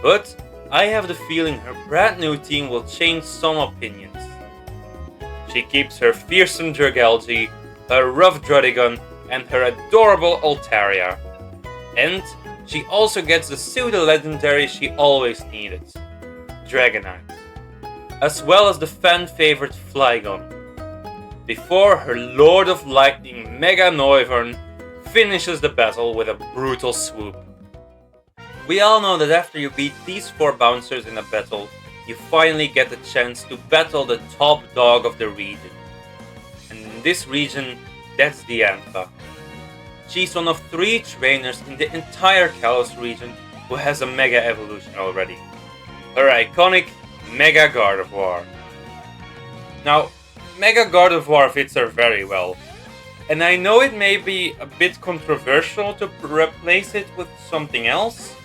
but I have the feeling her brand new team will change some opinions. She keeps her fearsome Dragalge, her rough Druddigon, and her adorable Altaria. And she also gets the pseudo-legendary she always needed, Dragonite, as well as the fan-favorite Flygon, before her Lord of Lightning Mega Noivern finishes the battle with a brutal swoop. We all know that after you beat these 4 bouncers in a battle, you finally get the chance to battle the top dog of the region. And in this region, that's Diantha. She's one of 3 trainers in the entire Kalos region who has a Mega Evolution already. Her iconic Mega Gardevoir. Now, Mega Gardevoir fits her very well, and I know it may be a bit controversial to replace it with something else,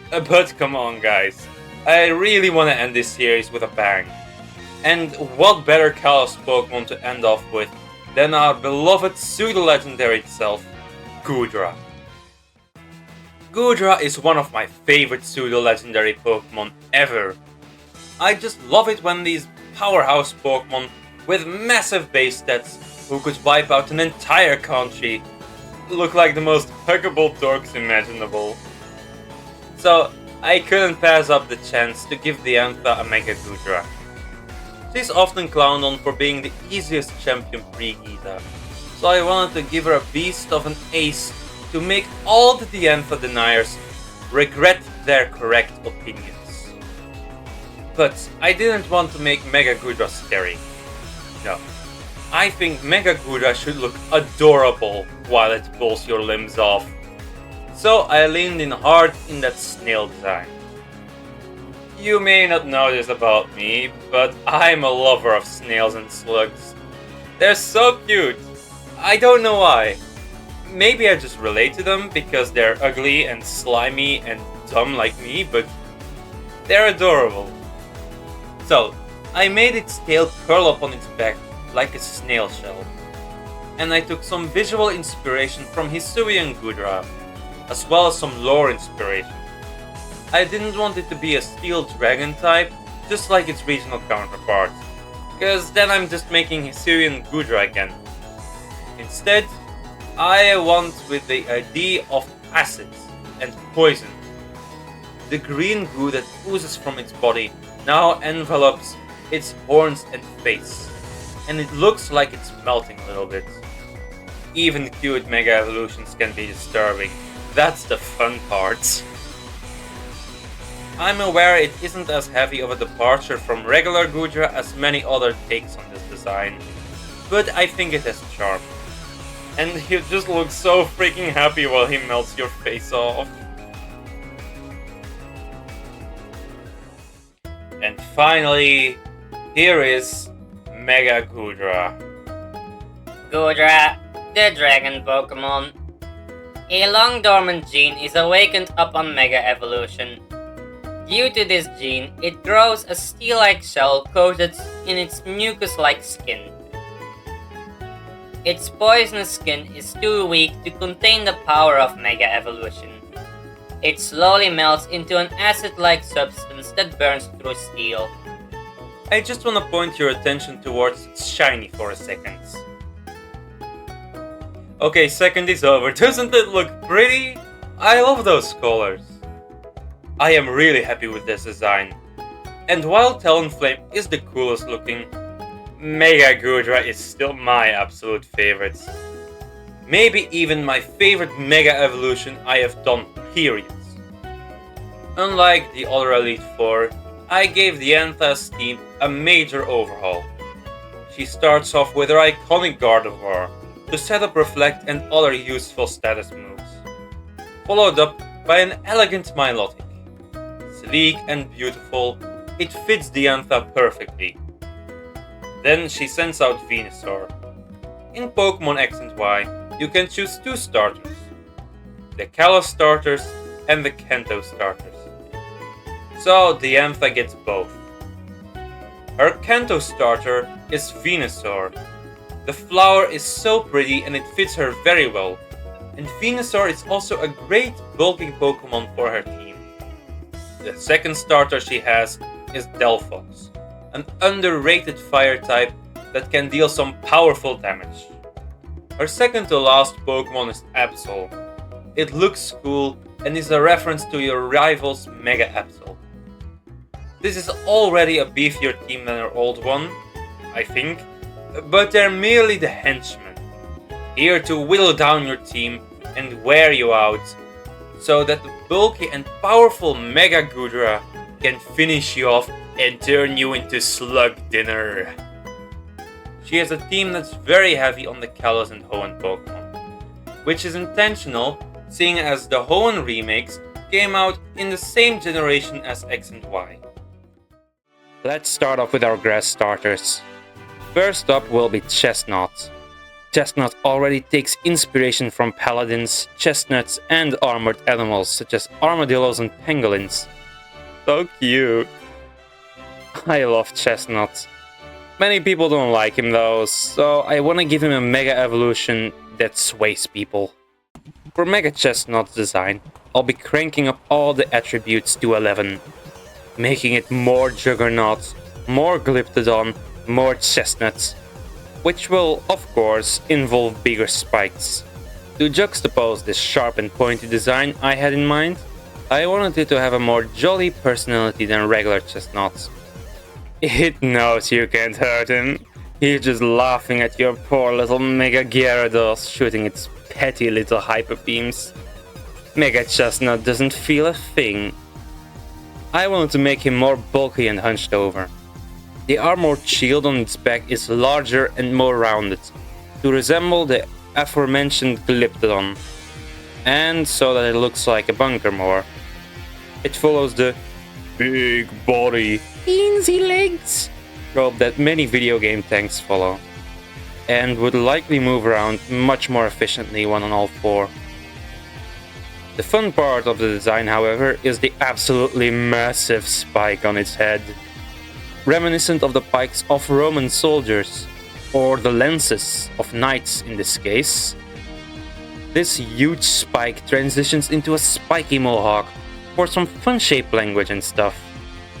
but come on guys, I really want to end this series with a bang. And what better Kalos Pokemon to end off with than our beloved pseudo-legendary itself, Goodra. Goodra is one of my favorite pseudo-legendary Pokemon ever. I just love it when these powerhouse Pokemon with massive base stats who could wipe out an entire country look like the most huggable dorks imaginable. So, I couldn't pass up the chance to give the Antha a Mega Gudra. She's often clowned on for being the easiest champion pre-Gita, so I wanted to give her a beast of an ace to make all the Diantha deniers regret their correct opinions. But I didn't want to make Mega Gudra scary. No. I think Mega Gudra should look adorable while it pulls your limbs off. So I leaned in hard in that snail design. You may not know this about me, but I'm a lover of snails and slugs. They're so cute. I don't know why. Maybe I just relate to them because they're ugly and slimy and dumb like me, but they're adorable. So, I made its tail curl up on its back like a snail shell. And I took some visual inspiration from Hisuian Gudra, as well as some lore inspiration. I didn't want it to be a steel dragon type, just like its regional counterpart, because then I'm just making Hisuian Gudra again. Instead, I went with the idea of acid and poison. The green goo that oozes from its body now envelops its horns and face, and it looks like it's melting a little bit. Even cute Mega Evolutions can be disturbing. That's the fun part. I'm aware it isn't as heavy of a departure from regular Gudra as many other takes on this design, but I think it has charm. And he just looks so freaking happy while he melts your face off. And finally, here is Mega Gudra. Gudra, the dragon Pokemon. A long dormant gene is awakened upon Mega Evolution. Due to this gene, it grows a steel-like shell coated in its mucus-like skin. Its poisonous skin is too weak to contain the power of Mega Evolution. It slowly melts into an acid-like substance that burns through steel. I just want to point your attention towards its shiny for a second. Okay, second is over. Doesn't it look pretty? I love those colors. I am really happy with this design. And while Talonflame is the coolest looking, Mega Gudra is still my absolute favorite. Maybe even my favorite Mega Evolution I have done, period. Unlike the other Elite Four, I gave the Antha's team a major overhaul. She starts off with her iconic Gardevoir to set up Reflect and other useful status moves, followed up by an elegant Milotic. Sleek and beautiful, it fits the Antha perfectly. Then she sends out Venusaur. In Pokemon X and Y, you can choose two starters, the Kalos starters and the Kanto starters. So the Antha gets both. Her Kanto starter is Venusaur. The flower is so pretty and it fits her very well, and Venusaur is also a great bulky Pokemon for her team. The second starter she has is Delphox, an underrated fire type that can deal some powerful damage. Her second to last Pokemon is Absol. It looks cool and is a reference to your rival's Mega Absol. This is already a beefier team than her old one, I think, but they're merely the henchmen, here to whittle down your team and wear you out, so that the bulky and powerful Mega Gudra can finish you off and turn you into slug dinner. She has a team that's very heavy on the Kalos and Hoenn Pokemon, which is intentional seeing as the Hoenn remakes came out in the same generation as X and Y. Let's start off with our grass starters. First up will be Chestnut. Chestnut already takes inspiration from paladins, chestnuts, and armored animals such as armadillos and pangolins. So cute. I love Chestnut. Many people don't like him though, so I wanna give him a Mega Evolution that sways people. For Mega Chestnut's design, I'll be cranking up all the attributes to 11, making it more Juggernaut, more Glyptodon, more Chestnuts, which will, of course, involve bigger spikes. To juxtapose this sharp and pointy design I had in mind, I wanted it to have a more jolly personality than regular chestnuts. It knows you can't hurt him. He's just laughing at your poor little Mega Gyarados shooting its petty little hyper beams. Mega Chestnut doesn't feel a thing. I wanted to make him more bulky and hunched over. The armored shield on its back is larger and more rounded, to resemble the aforementioned Glyptodon, and so that it looks like a bunker more. It follows the big body, teensy legs trope that many video game tanks follow, and would likely move around much more efficiently when on all four. The fun part of the design, however, is the absolutely massive spike on its head, reminiscent of the pikes of Roman soldiers, or the lances of knights in this case. This huge spike transitions into a spiky mohawk for some fun shape language and stuff,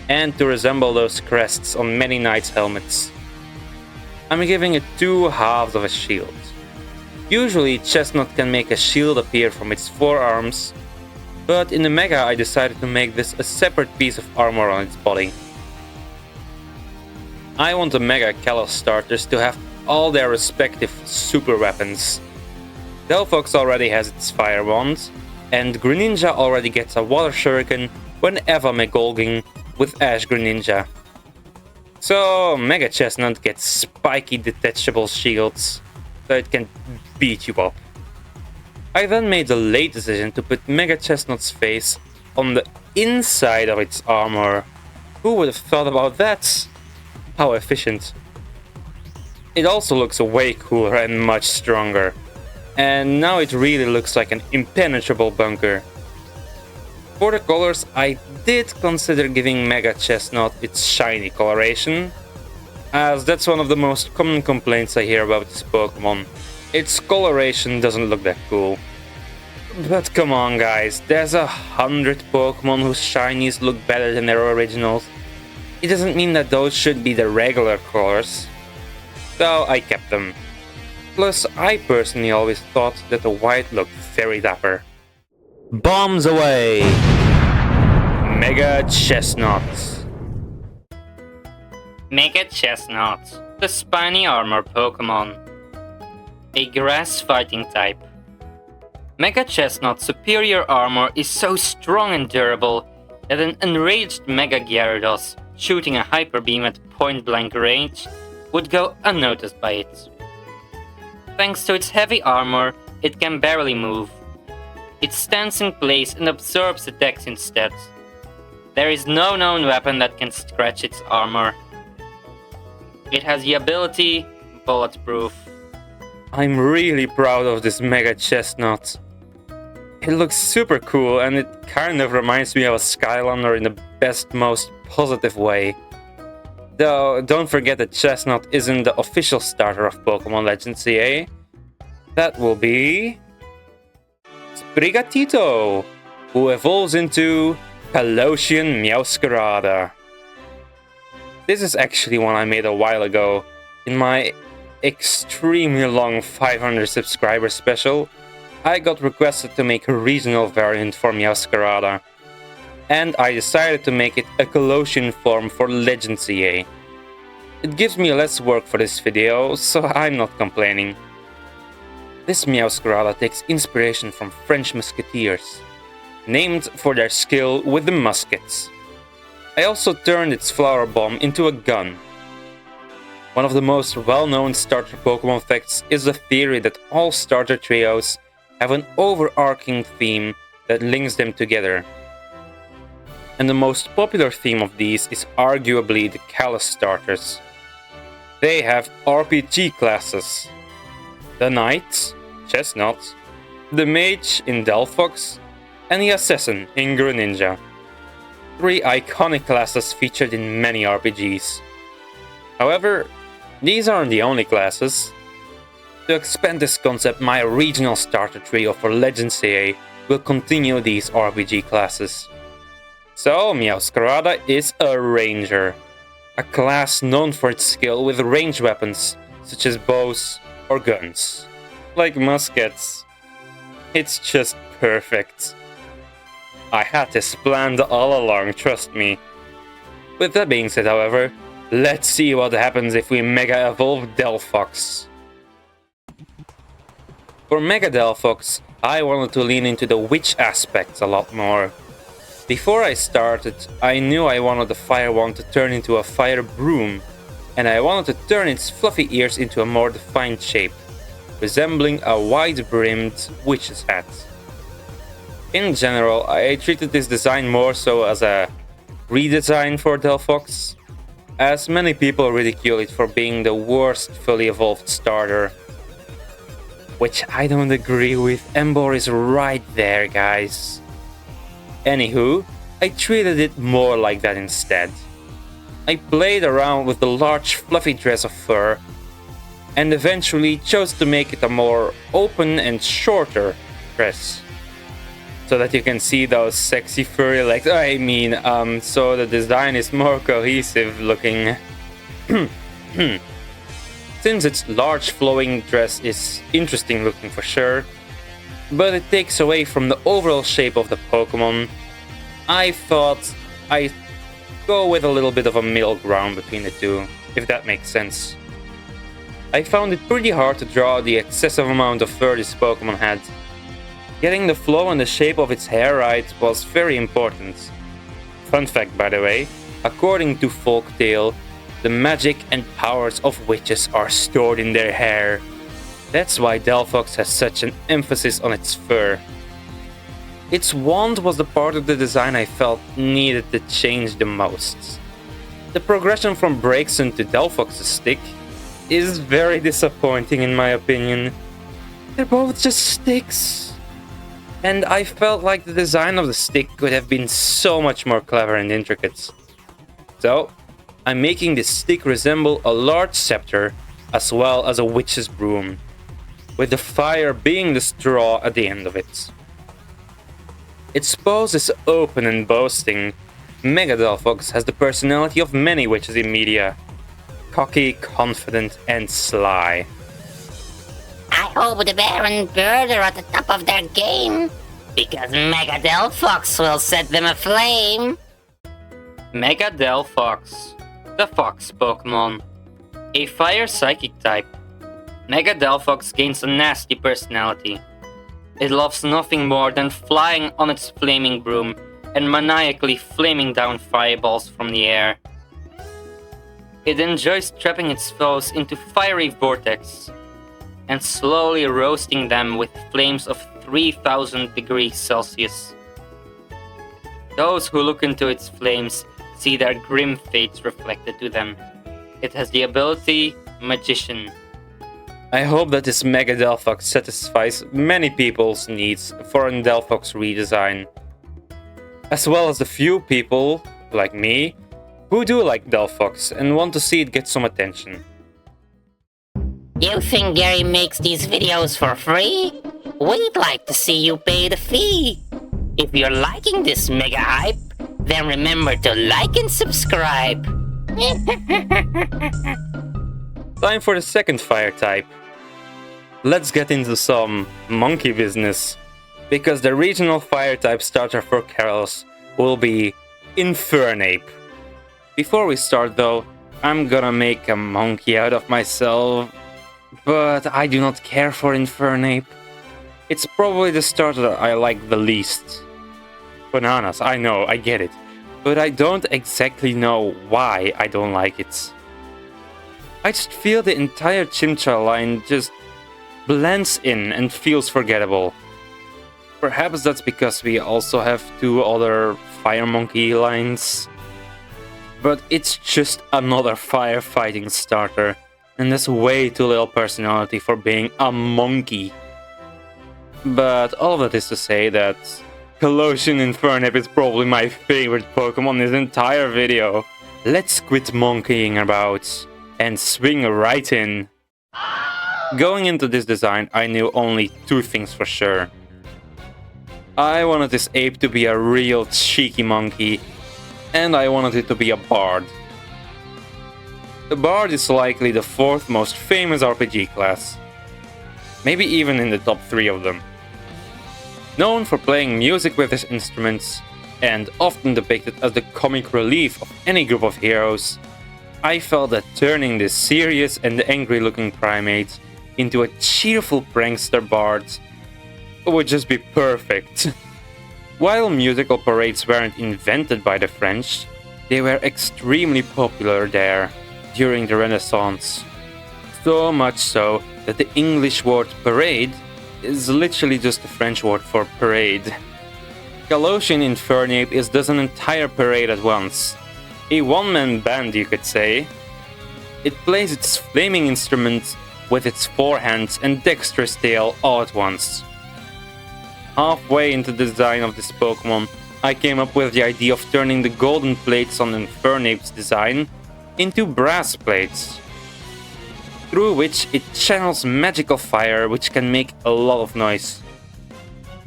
and to resemble those crests on many knights' helmets. I'm giving it 2 halves of a shield. Usually Chestnut can make a shield appear from its forearms, but in the Mega I decided to make this a separate piece of armor on its body. I want the Mega Kalos starters to have all their respective super weapons. Delphox already has its Fire Wand, and Greninja already gets a Water Shuriken whenever McGolging with Ash Greninja. So Mega Chestnut gets spiky detachable shields, so it can beat you up. I then made the late decision to put Mega Chestnut's face on the inside of its armor. Who would have thought about that? How efficient. It also looks way cooler and much stronger. And now it really looks like an impenetrable bunker. For the colors, I did consider giving Mega Chestnut its shiny coloration, as that's one of the most common complaints I hear about this Pokemon. Its coloration doesn't look that cool. But come on guys, there's 100 Pokemon whose shinies look better than their originals. It doesn't mean that those should be the regular colors. So I kept them. Plus, I personally always thought that the white looked very dapper. Bombs away! Mega Chestnut. Mega Chestnut, the spiny armor Pokemon. A grass fighting type. Mega Chestnut's superior armor is so strong and durable that an enraged Mega Gyarados shooting a Hyper Beam at point-blank range would go unnoticed by it. Thanks to its heavy armor, it can barely move. It stands in place and absorbs attacks instead. There is no known weapon that can scratch its armor. It has the ability Bulletproof. I'm really proud of this Mega Chestnut. It looks super cool and it kind of reminds me of a Skylander in the best, most positive way. Though, don't forget that Chestnut isn't the official starter of Pokemon Legends CA. That will be Sprigatito, who evolves into Palocian Meowscarada. This is actually one I made a while ago in my extremely long 500 subscriber special. I got requested to make a regional variant for Meowscarada, and I decided to make it a Colossian form for Legend CA. It gives me less work for this video, so I'm not complaining. This Meowscarada takes inspiration from French musketeers, named for their skill with the muskets. I also turned its flower bomb into a gun. One of the most well-known starter Pokemon facts is the theory that all starter trios have an overarching theme that links them together. And the most popular theme of these is arguably the Kalos starters. They have RPG classes. The Knight, Chestnut, the Mage in Delphox, and the Assassin in Greninja. 3 iconic classes featured in many RPGs. However, these aren't the only classes. To expand this concept, my regional starter trio for Legends CA will continue these RPG classes. So, Meowscarada is a Ranger, a class known for its skill with ranged weapons, such as bows or guns, like muskets. It's just perfect. I had this planned all along, trust me. With that being said, however, let's see what happens if we Mega Evolve Delphox. For Mega Delphox, I wanted to lean into the witch aspects a lot more. Before I started, I knew I wanted the fire wand to turn into a fire broom, and I wanted to turn its fluffy ears into a more defined shape, resembling a wide-brimmed witch's hat. In general, I treated this design more so as a redesign for Delphox, as many people ridicule it for being the worst fully evolved starter. Which I don't agree with, Embor is right there, guys. Anywho, I treated it more like that instead. I played around with the large fluffy dress of fur, and eventually chose to make it a more open and shorter dress, so that you can see those sexy furry legs. So the design is more cohesive looking. Since its large flowing dress is interesting looking for sure, but it takes away from the overall shape of the Pokemon, I thought I'd go with a little bit of a middle ground between the two, if that makes sense. I found it pretty hard to draw the excessive amount of fur this Pokemon had. Getting the flow and the shape of its hair right was very important. Fun fact, by the way, according to folktale, the magic and powers of witches are stored in their hair. That's why Delphox has such an emphasis on its fur. Its wand was the part of the design I felt needed to change the most. The progression from Braixen to Delphox's stick is very disappointing in my opinion. They're both just sticks. And I felt like the design of the stick could have been so much more clever and intricate. So, I'm making this stick resemble a large scepter as well as a witch's broom, with the fire being the straw at the end of it. Its pose is open and boasting. Mega Delphox has the personality of many witches in media. Cocky, confident, and sly. I hope the Bear and Bird are at the top of their game, because Mega Delphox will set them aflame. Mega Delphox, the fox Pokemon. A fire psychic type, Mega Delphox gains a nasty personality. It loves nothing more than flying on its flaming broom and maniacally flaming down fireballs from the air. It enjoys trapping its foes into fiery vortex and slowly roasting them with flames of 3000 degrees Celsius. Those who look into its flames see their grim fates reflected to them. It has the ability Magician. I hope that this Mega Delphox satisfies many people's needs for a Delphox redesign, as well as the few people, like me, who do like Delphox and want to see it get some attention. You think Gary makes these videos for free? We'd like to see you pay the fee. If you're liking this mega hype, then remember to like and subscribe. Time for the second fire type. Let's get into some monkey business, because the regional fire type starter for Kalos will be Infernape. Before we start though, I'm gonna make a monkey out of myself, but I do not care for Infernape. It's probably the starter I like the least. Bananas, I know, I get it, but I don't exactly know why I don't like it. I just feel the entire Chimchar line just blends in and feels forgettable. Perhaps that's because we also have two other Fire Monkey lines. But it's just another firefighting starter, and there's way too little personality for being a monkey. But all of that is to say that Colossian Infernape is probably my favorite Pokemon in this entire video. Let's quit monkeying about and swing right in. Going into this design, I knew only two things for sure. I wanted this ape to be a real cheeky monkey, and I wanted it to be a bard. The bard is likely the fourth most famous RPG class, maybe even in the top 3 of them. Known for playing music with his instruments, and often depicted as the comic relief of any group of heroes, I felt that turning this serious and angry-looking primate into a cheerful prankster bard would just be perfect. While musical parades weren't invented by the French, they were extremely popular there during the Renaissance. So much so that the English word parade is literally just the French word for parade. Galocian Infernape is thus an entire parade at once. A one-man band, you could say. It plays its flaming instruments with its four hands and dexterous tail all at once. Halfway into the design of this Pokemon, I came up with the idea of turning the golden plates on Infernape's design into brass plates, through which it channels magical fire which can make a lot of noise.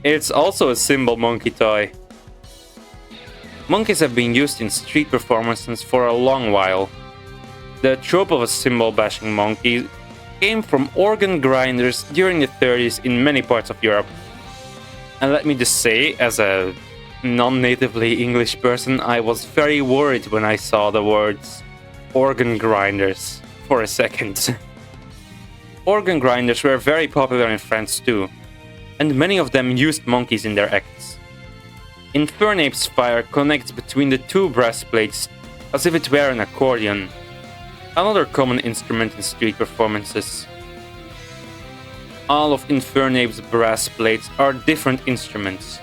It's also a symbol monkey toy. Monkeys have been used in street performances for a long while. The trope of a cymbal-bashing monkey came from organ grinders during the 30s in many parts of Europe. And let me just say, as a non-natively English person, I was very worried when I saw the words organ grinders for a second. Organ grinders were very popular in France too, and many of them used monkeys in their acts. Infernape's fire connects between the two brass plates as if it were an accordion, another common instrument in street performances. All of Infernape's brass plates are different instruments: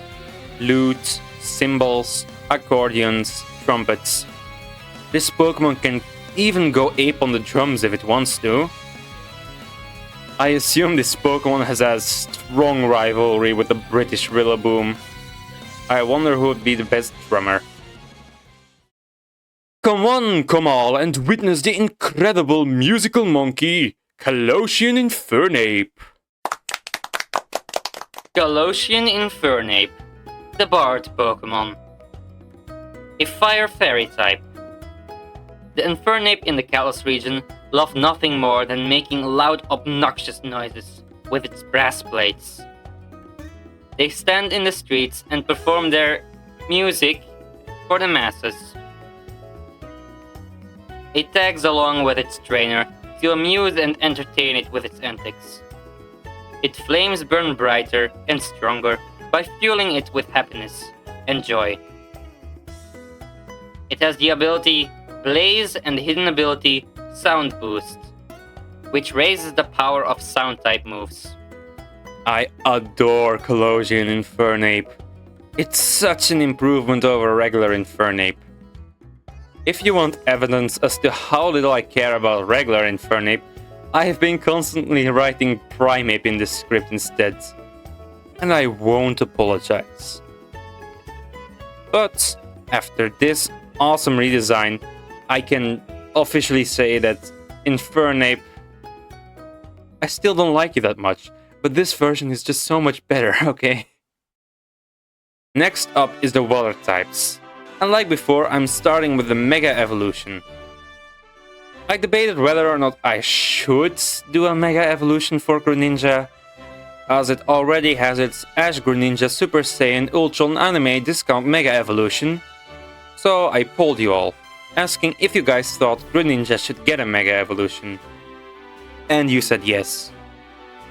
lutes, cymbals, accordions, trumpets. This Pokemon can even go ape on the drums if it wants to. I assume this Pokemon has a strong rivalry with the British Rillaboom. I wonder who would be the best drummer. Come on, come all, and witness the incredible musical monkey, Galocian Infernape. Galocian Infernape, the Bard Pokemon. A Fire Fairy type. The Infernape in the Kalos region love nothing more than making loud, obnoxious noises with its brass plates. They stand in the streets and perform their music for the masses. It tags along with its trainer to amuse and entertain it with its antics. Its flames burn brighter and stronger by fueling it with happiness and joy. It has the ability Blaze and the hidden ability Sound Boost, which raises the power of sound-type moves. I adore Galocian Infernape. It's such an improvement over regular Infernape. If you want evidence as to how little I care about regular Infernape, I have been constantly writing Primeape in this script instead, and I won't apologize. But after this awesome redesign, I can officially say that Infernape, I still don't like it that much, but this version is just so much better, okay? Next up is the water types. And like before, I'm starting with the Mega Evolution. I debated whether or not I should do a Mega Evolution for Greninja, as it already has its Ash Greninja Super Saiyan Ultron Anime Discount Mega Evolution. So I polled you all, asking if you guys thought Greninja should get a Mega Evolution. And you said yes.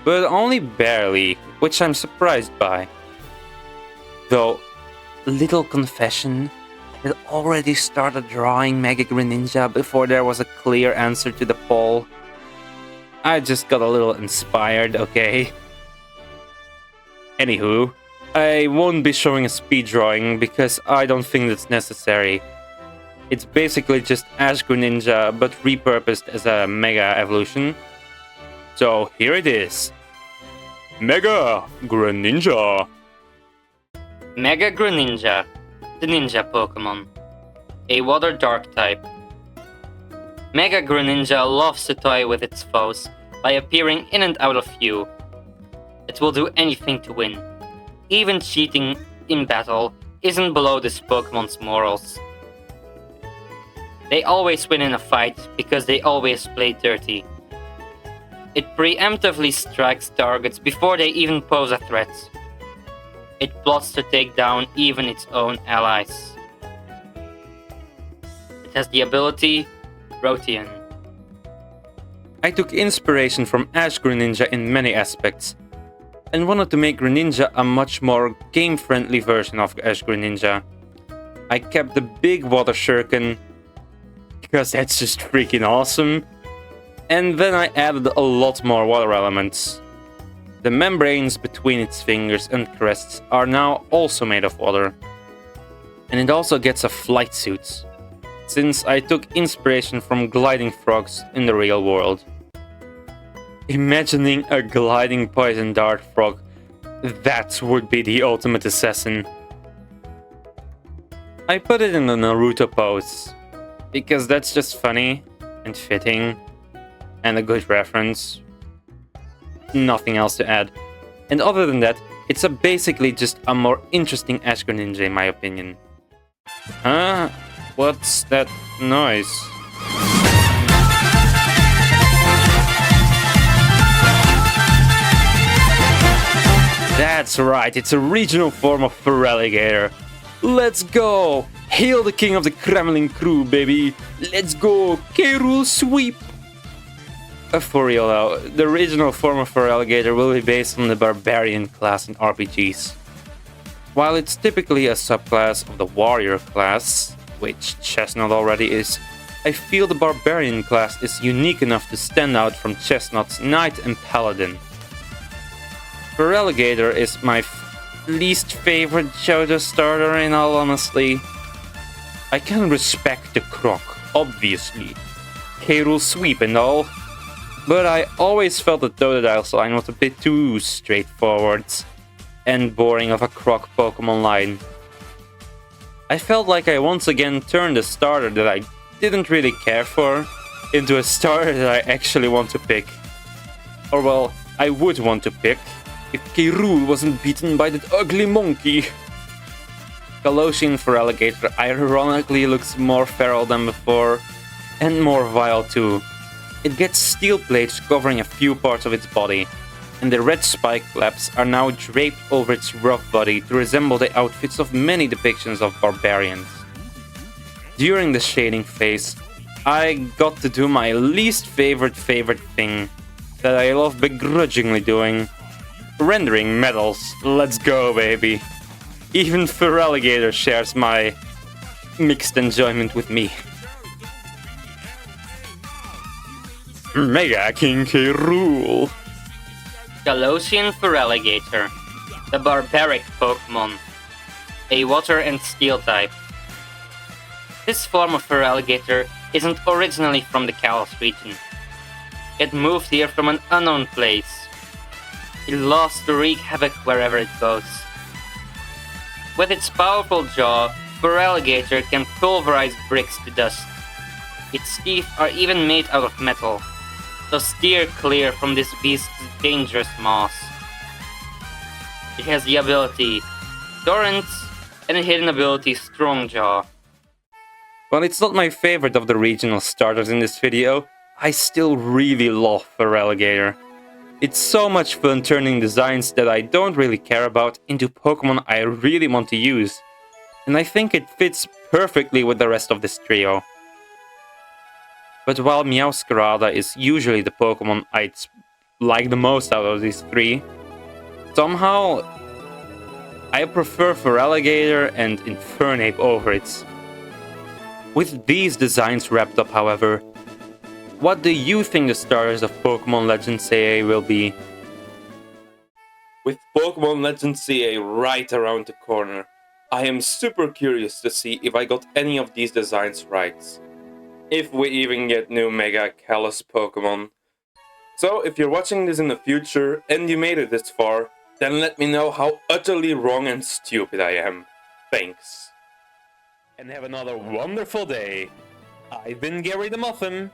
But only barely, which I'm surprised by. Though, little confession, I already started drawing Mega Greninja before there was a clear answer to the poll. I just got a little inspired, okay? Anywho, I won't be showing a speed drawing because I don't think that's necessary. It's basically just Ash Greninja but repurposed as a Mega Evolution. So here it is. Mega Greninja. Mega Greninja, the ninja Pokemon. A Water Dark type. Mega Greninja loves to toy with its foes by appearing in and out of view. It will do anything to win. Even cheating in battle isn't below this Pokemon's morals. They always win in a fight because they always play dirty. It preemptively strikes targets before they even pose a threat. It plots to take down even its own allies. It has the ability Protean. I took inspiration from Ash Greninja in many aspects, and wanted to make Greninja a much more game-friendly version of Ash Greninja. I kept the big water shuriken, because that's just freaking awesome, and then I added a lot more water elements. The membranes between its fingers and crests are now also made of water. And it also gets a flight suit, since I took inspiration from gliding frogs in the real world. Imagining a gliding poison dart frog, that would be the ultimate assassin. I put it in the Naruto pose, because that's just funny and fitting and a good reference. Nothing else to add. And other than that, it's basically just a more interesting Ash Greninja in my opinion. Huh? What's that noise? That's right, it's a regional form of Feraligatr. Let's go! Hail the king of the Kremlin crew, baby! Let's go! K-Rool sweep! For real though, the original form of Feraligatr will be based on the Barbarian class in RPGs. While it's typically a subclass of the Warrior class, which Chestnut already is, I feel the Barbarian class is unique enough to stand out from Chestnut's Knight and Paladin. Feraligatr is my least favorite Johto starter in all honesty. I can respect the Croc, obviously. K-Rool sweep and all. But I always felt the Totodile's line was a bit too straightforward and boring of a Croc Pokemon line. I felt like I once again turned a starter that I didn't really care for into a starter that I actually want to pick. Or well, I would want to pick if K-Rool wasn't beaten by that ugly monkey. Galosian Feraligatr ironically looks more feral than before, and more vile too. It gets steel plates covering a few parts of its body, and the red spike flaps are now draped over its rough body to resemble the outfits of many depictions of barbarians. During the shading phase, I got to do my least favorite thing that I love begrudgingly doing. Rendering medals. Let's go, baby. Even Feraligatr shares my mixed enjoyment with me. Mega King K-Rool. Galosian Feraligatr, the barbaric Pokemon, a water and steel type. This form of Feraligatr isn't originally from the Kalos region. It moved here from an unknown place. It loves to wreak havoc wherever it goes. With its powerful jaw, Feraligatr can pulverize bricks to dust. Its teeth are even made out of metal, so steer clear from this beast's dangerous maws. It has the ability Torrent and a hidden ability Strong Jaw. While it's not my favorite of the regional starters in this video, I still really love Feraligatr. It's so much fun turning designs that I don't really care about into Pokemon I really want to use, and I think it fits perfectly with the rest of this trio. But while Meowscarada is usually the Pokemon I'd like the most out of these three, somehow I prefer Feraligatr and Infernape over it. With these designs wrapped up, however, what do you think the starters of Pokemon Legends CA will be? With Pokemon Legends CA right around the corner, I am super curious to see if I got any of these designs right. If we even get new Mega Kalos Pokemon. So if you're watching this in the future and you made it this far, then let me know how utterly wrong and stupid I am. Thanks. And have another wonderful day. I've been Gary the Muffin.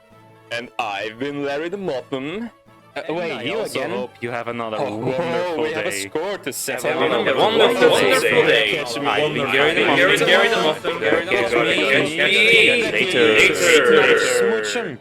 And I've been Larry the Muffin. Wait, you again? Hope you have another wonderful day. We have a score to settle. Have a wonderful day. I've been Gary the Muffin. Catch me later. Smooch him.